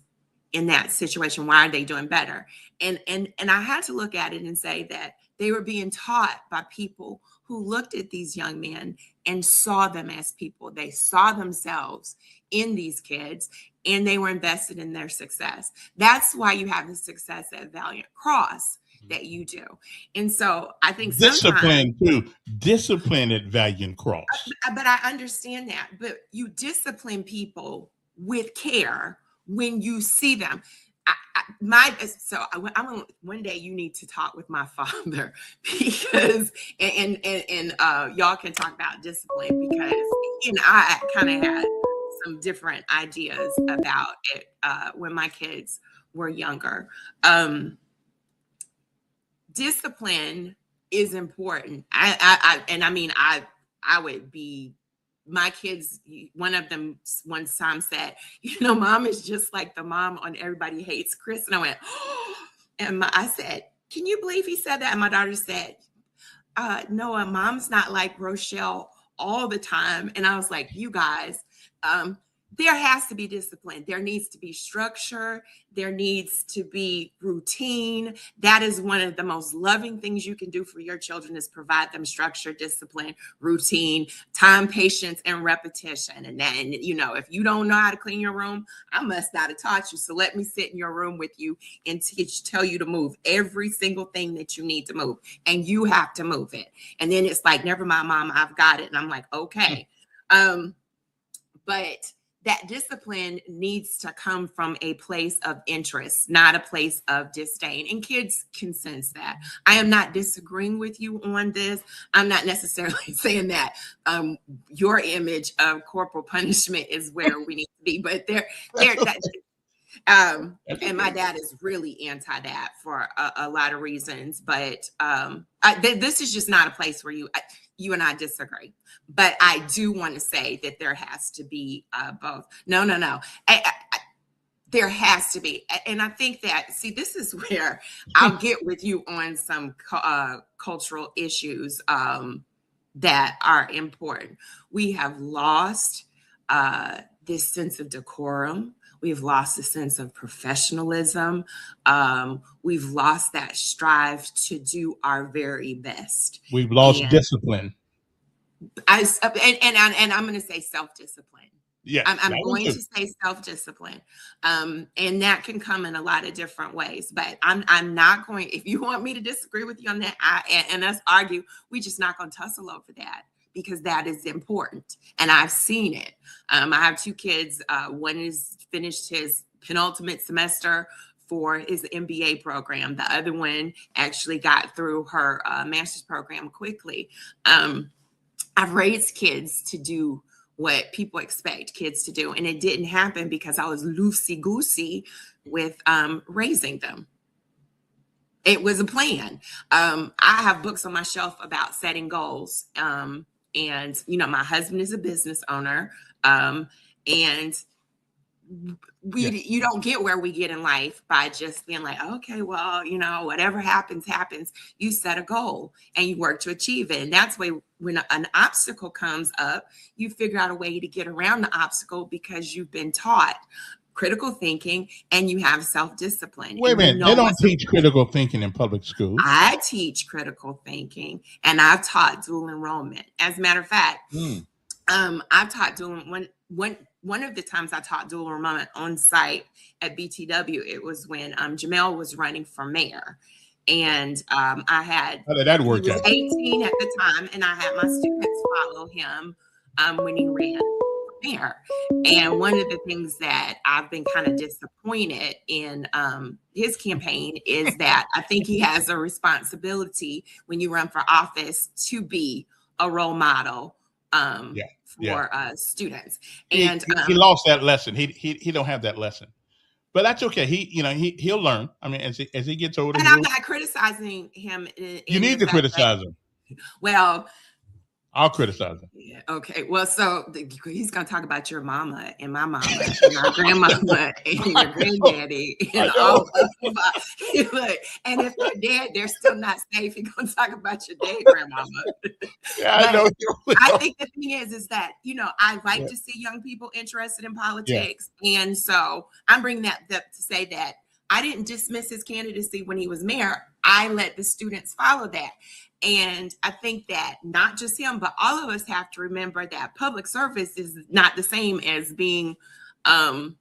in that situation? Why are they doing better? And I had to look at it and say that they were being taught by people who looked at these young men and saw them as people. They saw themselves in these kids, and they were invested in their success. That's why you have the success at Valiant Cross that you do. And so I think discipline too. Discipline at Valiant Cross. But I understand that. But you discipline people with care when you see them. One day you need to talk with my father, because and y'all can talk about discipline, because he and I kind of had some different ideas about it when my kids were younger. Discipline is important. I would be, my kids, one of them one time said, Mom is just like the mom on Everybody Hates Chris. And I went, oh, and I said, can you believe he said that? And my daughter said, no, Mom's not like Rochelle all the time. And I was like, you guys, there has to be discipline. There needs to be structure. There needs to be routine. That is one of the most loving things you can do for your children, is provide them structure, discipline, routine, time, patience, and repetition. And then, if you don't know how to clean your room, I must not have taught you. So let me sit in your room with you and tell you to move every single thing that you need to move. And you have to move it. And then it's like, never mind, Mom, I've got it. And I'm like, okay. But that discipline needs to come from a place of interest, not a place of disdain. And kids can sense that. I am not disagreeing with you on this. I'm not necessarily saying that your image of corporal punishment is where we need to be, but and my dad is really anti that for a lot of reasons. But this is just not a place where you and I disagree. But I do want to say that there has to be both. No. There has to be. And I think that, this is where I'll get with you on some cultural issues that are important. We have lost this sense of decorum. We've lost a sense of professionalism. We've lost that strive to do our very best. We've lost discipline. And I'm going to say self-discipline. Yeah, I'm going to say self-discipline. And that can come in a lot of different ways. But I'm not going, if you want me to disagree with you on that and us argue, we're just not going to tussle over that, because that is important. And I've seen it. I have two kids. One has finished his penultimate semester for his MBA program. The other one actually got through her master's program quickly. I've raised kids to do what people expect kids to do. And it didn't happen because I was loosey-goosey with raising them. It was a plan. I have books on my shelf about setting goals. And, my husband is a business owner. And you don't get where we get in life by just being like, okay, well, whatever happens. You set a goal and you work to achieve it. And that's why when an obstacle comes up, you figure out a way to get around the obstacle, because you've been taught critical thinking and you have self-discipline. Wait a minute, they don't teach critical thinking in public schools. I teach critical thinking, and I've taught dual enrollment. As a matter of fact, I've taught dual one of the times I taught dual enrollment on site at BTW, it was when Jamel was running for mayor. And I had, how did that work he was out? 18 at the time, and I had my students follow him when he ran for mayor. And one of the things that I've been kind of disappointed in his campaign is that I think he has a responsibility when you run for office to be a role model for students. And he lost that lesson. He don't have that lesson. But that's okay. He'll learn. I mean, as he gets older. And I'm not criticizing him. You need to criticize him. Well, I'll criticize him. Yeah. Okay. Well, so he's gonna talk about your mama and my mama and my grandmama and your granddaddy and all of us. Look, and if they're dead, they're still not safe. He's gonna talk about your dead grandmama. Yeah, I know. I think the thing is that, I like to see young people interested in politics. And so I'm bringing that up to say that I didn't dismiss his candidacy when he was mayor. I let the students follow that. And I think that not just him, but all of us have to remember that public service is not the same as being a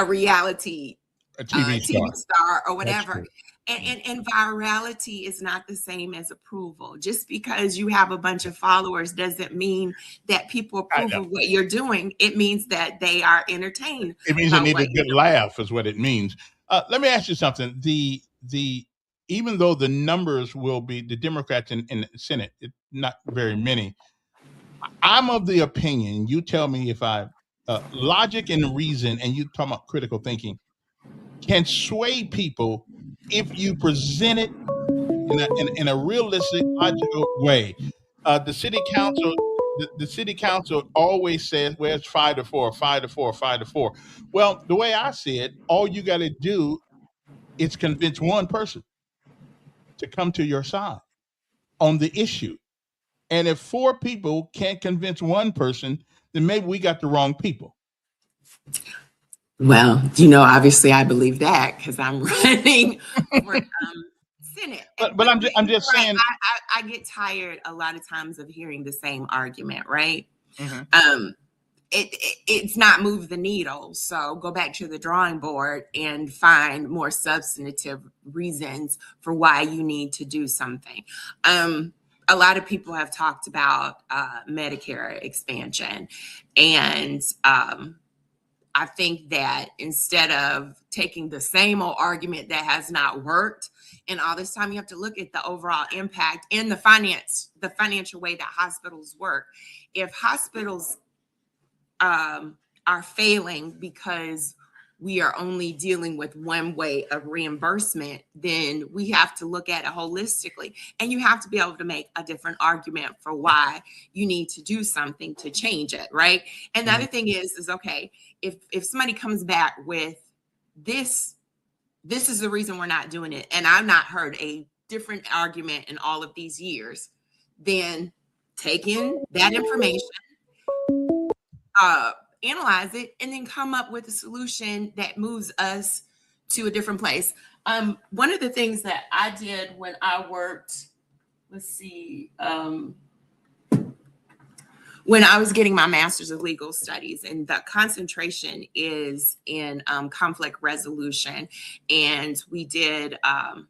reality a TV star or whatever. And virality is not the same as approval. Just because you have a bunch of followers doesn't mean that people approve of what you're doing. It means that they are entertained. It means they need a good laugh is what it means. Let me ask you something. Even though the numbers will be the Democrats in the Senate, not very many, I'm of the opinion, you tell me if logic and reason, and you talk about critical thinking, can sway people if you present it in a realistic, logical way. The city council always says, well, it's 5-4, 5-4, 5-4. Well, the way I see it, all you got to do is convince one person to come to your side on the issue. And if 4 people can't convince one person, then maybe we got the wrong people. Well, obviously I believe that because I'm running for Senate. But I'm just saying. I get tired a lot of times of hearing the same argument, right? Mm-hmm. It's not moved the needle. So go back to the drawing board and find more substantive reasons for why you need to do something. A lot of people have talked about Medicare expansion. And I think that instead of taking the same old argument that has not worked and all this time, you have to look at the overall impact and the financial way that hospitals work. If hospitals are failing because we are only dealing with one way of reimbursement, then we have to look at it holistically. And you have to be able to make a different argument for why you need to do something to change it, right? And the other thing is okay, if somebody comes back with this is the reason we're not doing it, and I've not heard a different argument in all of these years, then take in that information, analyze it, and then come up with a solution that moves us to a different place. One of the things that I did when I worked, when I was getting my master's of legal studies, and the concentration is in conflict resolution, and we did a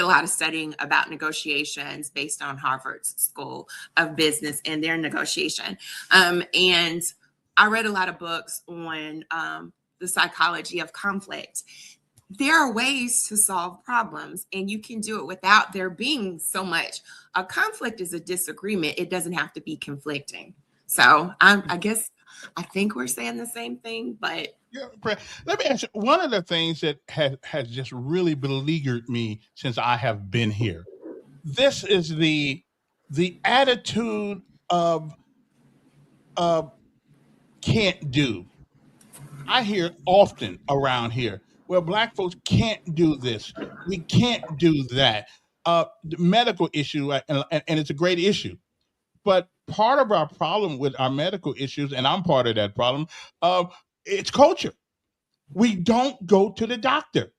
lot of studying about negotiations based on Harvard's School of Business and their negotiation. And I read a lot of books on the psychology of conflict. There are ways to solve problems, and you can do it without there being so much. A conflict is a disagreement. It doesn't have to be conflicting. So I think we're saying the same thing, but. Yeah, let me ask you, one of the things that has just really beleaguered me since I have been here. This is the attitude of can't do. I hear often around here, well, Black folks can't do this. We can't do that. The medical issue, and it's a great issue. But part of our problem with our medical issues, and I'm part of that problem, it's culture. We don't go to the doctor.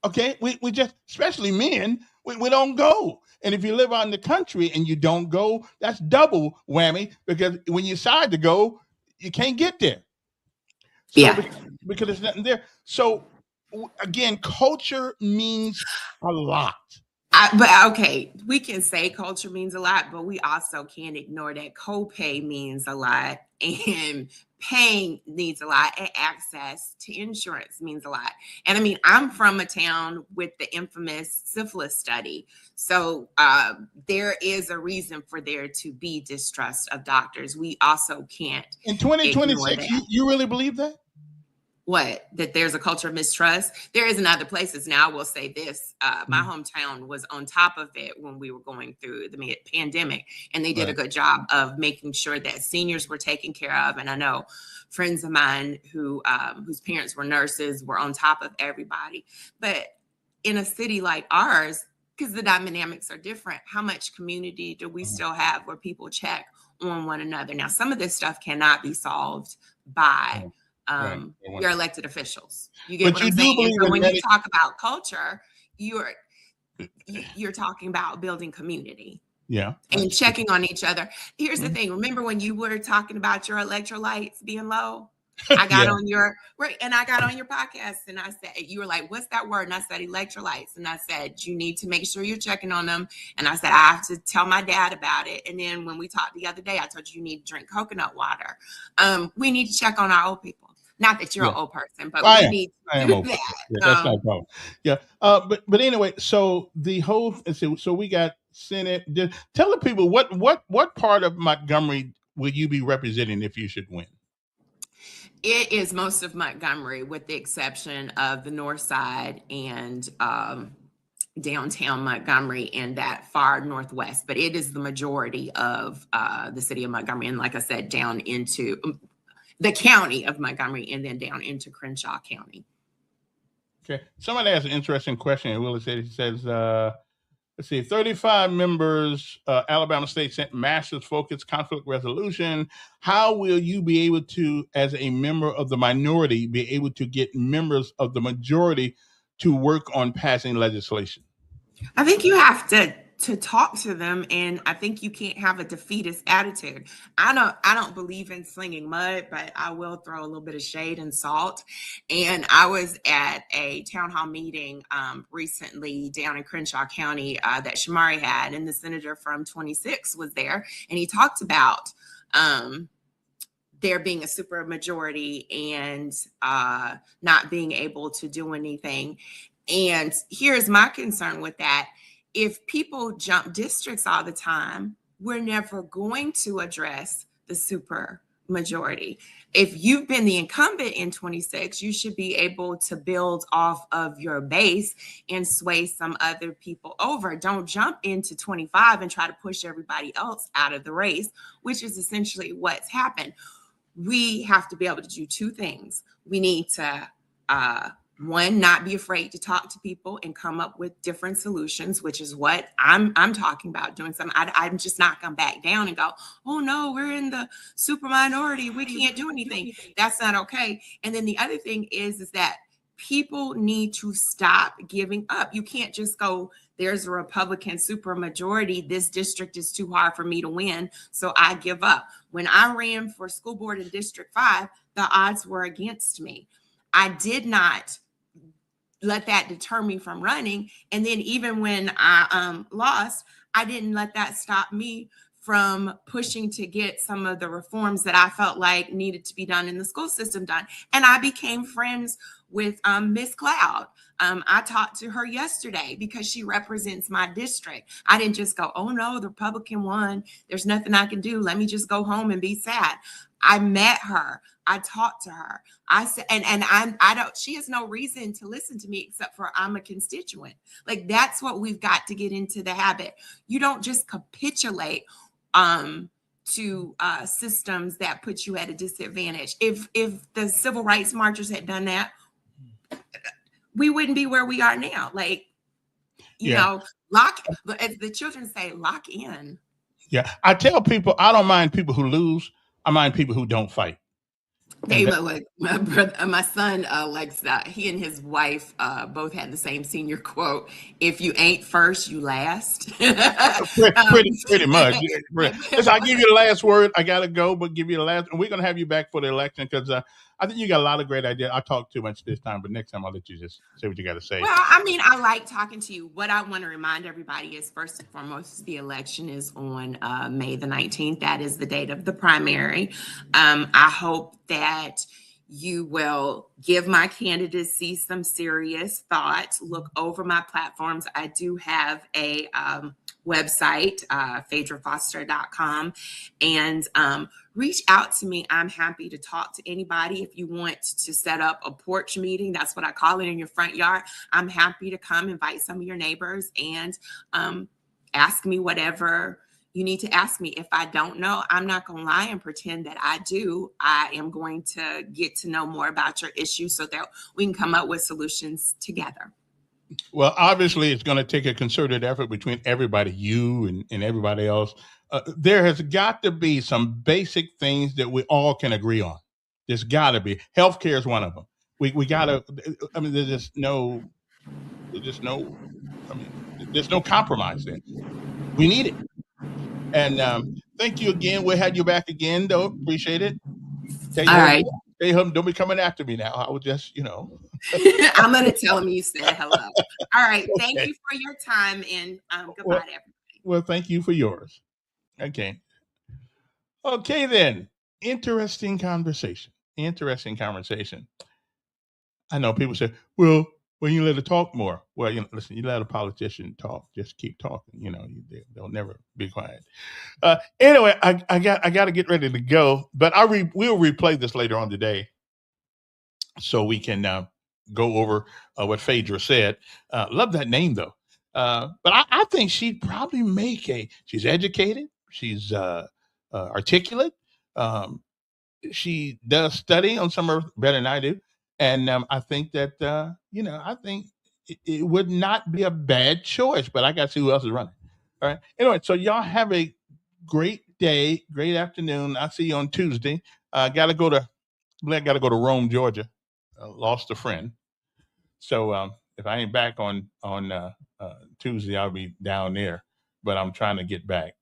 Okay? We just, especially men, we don't go. And if you live out in the country and you don't go, that's double whammy, because when you decide to go, you can't get there. So because there's nothing there. So again, culture means a lot. But okay, we can say culture means a lot, but we also can't ignore that copay means a lot, and paying needs a lot, and access to insurance means a lot. And I mean, I'm from a town with the infamous syphilis study. So there is a reason for there to be distrust of doctors. We also can't. In 2026, you really believe that? that there's a culture of mistrust. There is in other places. Now, I will say this, my hometown was on top of it when we were going through the pandemic, and they did a good job of making sure that seniors were taken care of. And I know friends of mine who whose parents were nurses were on top of everybody. But in a city like ours, because the dynamics are different, how much community do we still have where people check on one another? Now, some of this stuff cannot be solved by your elected officials. You get what I'm saying? And so when you talk about culture, you're talking about building community. Yeah. And checking on each other. Here's the thing. Remember when you were talking about your electrolytes being low? I got on your podcast, and I said, you were like, what's that word? And I said electrolytes. And I said, you need to make sure you're checking on them. And I said, I have to tell my dad about it. And then when we talked the other day, I told you need to drink coconut water. We need to check on our old people. Not that you're an old person, but we need to do that. Yeah, that's not a problem. Yeah. But anyway, so the whole, so we got Senate. Tell the people what part of Montgomery will you be representing if you should win? It is most of Montgomery, with the exception of the north side and downtown Montgomery and that far northwest. But it is the majority of the city of Montgomery. And like I said, down into the county of Montgomery and then down into Crenshaw County. Okay. Somebody asked an interesting question. He says, let's see, 35 members, Alabama State Senate Masters Focus Conflict Resolution. How will you be able to, as a member of the minority, be able to get members of the majority to work on passing legislation? I think you have to talk to them, and I think you can't have a defeatist attitude. I don't believe in slinging mud, but I will throw a little bit of shade and salt. And I was at a town hall meeting recently down in Crenshaw County that Shamari had, and the senator from 26 was there, and he talked about there being a super majority and not being able to do anything. And here's my concern with that. If people jump districts all the time, we're never going to address the super majority. If you've been the incumbent in 26, you should be able to build off of your base and sway some other people over. Don't jump into 25 and try to push everybody else out of the race, which is essentially what's happened. We have to be able to do two things. We need to one, not be afraid to talk to people and come up with different solutions, which is what I'm talking about doing. I'm just not going to back down and go, oh no, we're in the super minority, we can't do anything. That's not okay. And then the other thing is that people need to stop giving up. You can't just go, there's a Republican super majority, this district is too hard for me to win, so I give up. When I ran for school board in District 5, the odds were against me. I did not let that deter me from running. And then even when I lost, I didn't let that stop me from pushing to get some of the reforms that I felt like needed to be done in the school system done. And I became friends with Miss Cloud. I talked to her yesterday because she represents my district. I didn't just go, oh no, the Republican won, there's nothing I can do, let me just go home and be sad. I met her. I talked to her. I said, and I don't, she has no reason to listen to me except for I'm a constituent. Like, that's what we've got to get into the habit. You don't just capitulate to systems that put you at a disadvantage. If the civil rights marchers had done that, we wouldn't be where we are now. Like, you know, as the children say, lock in. Yeah. I tell people, I don't mind people who lose. I mind people who don't fight. They look like my brother, my son likes that. He and his wife both had the same senior quote: "If you ain't first, you last." pretty much. Listen, I give you the last word. I gotta go, but give you the last. And we're gonna have you back for the election because I think you got a lot of great ideas. I talked too much this time, but next time I'll let you just say what you got to say. Well, I mean, I like talking to you. What I want to remind everybody is, first and foremost, the election is on May the 19th. That is the date of the primary. I hope that you will give my candidacy some serious thought, look over my platforms. I do have a website, phaedrafoster.com, and reach out to me. I'm happy to talk to anybody. If you want to set up a porch meeting, that's what I call it, in your front yard, I'm happy to come invite some of your neighbors and ask me whatever you need to ask me. If I don't know, I'm not going to lie and pretend that I do. I am going to get to know more about your issue so that we can come up with solutions together. Well, obviously, it's going to take a concerted effort between everybody, you and everybody else. There has got to be some basic things that we all can agree on. There's got to be. Healthcare is one of them. We got to. I mean, there's no compromise there. We need it. And thank you again. We'll have you back again, though. Appreciate it. All right. Stay home. Don't be coming after me now. I would just, I'm going to tell him you said hello. All right. Okay. Thank you for your time, and goodbye to everybody. Well, thank you for yours. Okay. Okay, then. Interesting conversation. I know people say, well, when you let it talk more. Well, listen, you let a politician talk, just keep talking. They'll never be quiet. Anyway, I got to get ready to go, but we'll replay this later on today, so we can go over what Phaedra said. Love that name though. But I think she'd probably she's educated, she's articulate. She does study on some of better than I do. And I think that, I think it would not be a bad choice, but I got to see who else is running. All right. Anyway, so y'all have a great day, great afternoon. I'll see you on Tuesday. Got to go to Rome, Georgia. Lost a friend. So if I ain't back on Tuesday, I'll be down there, but I'm trying to get back.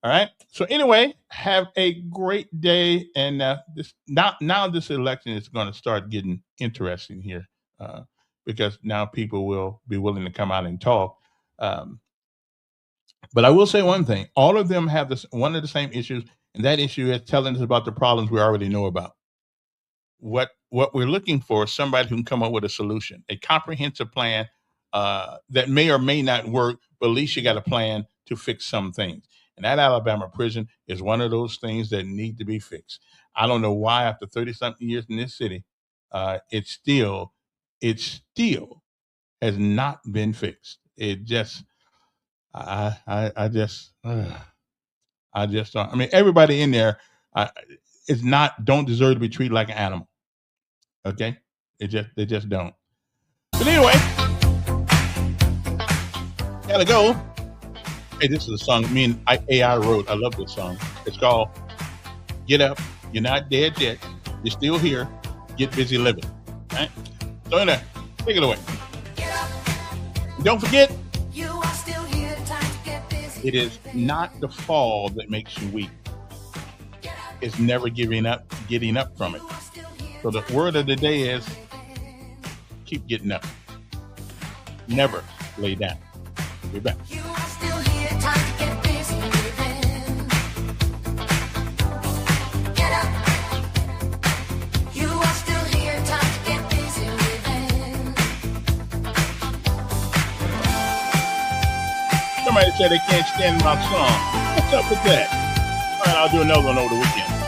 All right. So anyway, have a great day. And now this election is going to start getting interesting here because now people will be willing to come out and talk. But I will say one thing: all of them have one of the same issues, and that issue is telling us about the problems we already know about. What we're looking for is somebody who can come up with a solution, a comprehensive plan that may or may not work, but at least you got a plan to fix some things. And that Alabama prison is one of those things that need to be fixed. I don't know why after 30-something years in this city, it still has not been fixed. It just, I just don't. I mean, everybody in there don't deserve to be treated like an animal. Okay, they just don't. But anyway, gotta go. Hey, this is a song me and AI wrote. I love this song. It's called Get Up. You're Not Dead Yet. You're Still Here. Get Busy Living. All right? So anyway, take it away. And don't forget, You are still here, time to get busy. it is not the fall that makes you weak. It's never getting up from it. So the word of the day is keep getting up. Never lay down. Be back. You are still here, time to get busy living. Get up. You are still here, time to get busy living. Somebody said they can't stand my song. What's up with that? All right, I'll do another one over the weekend.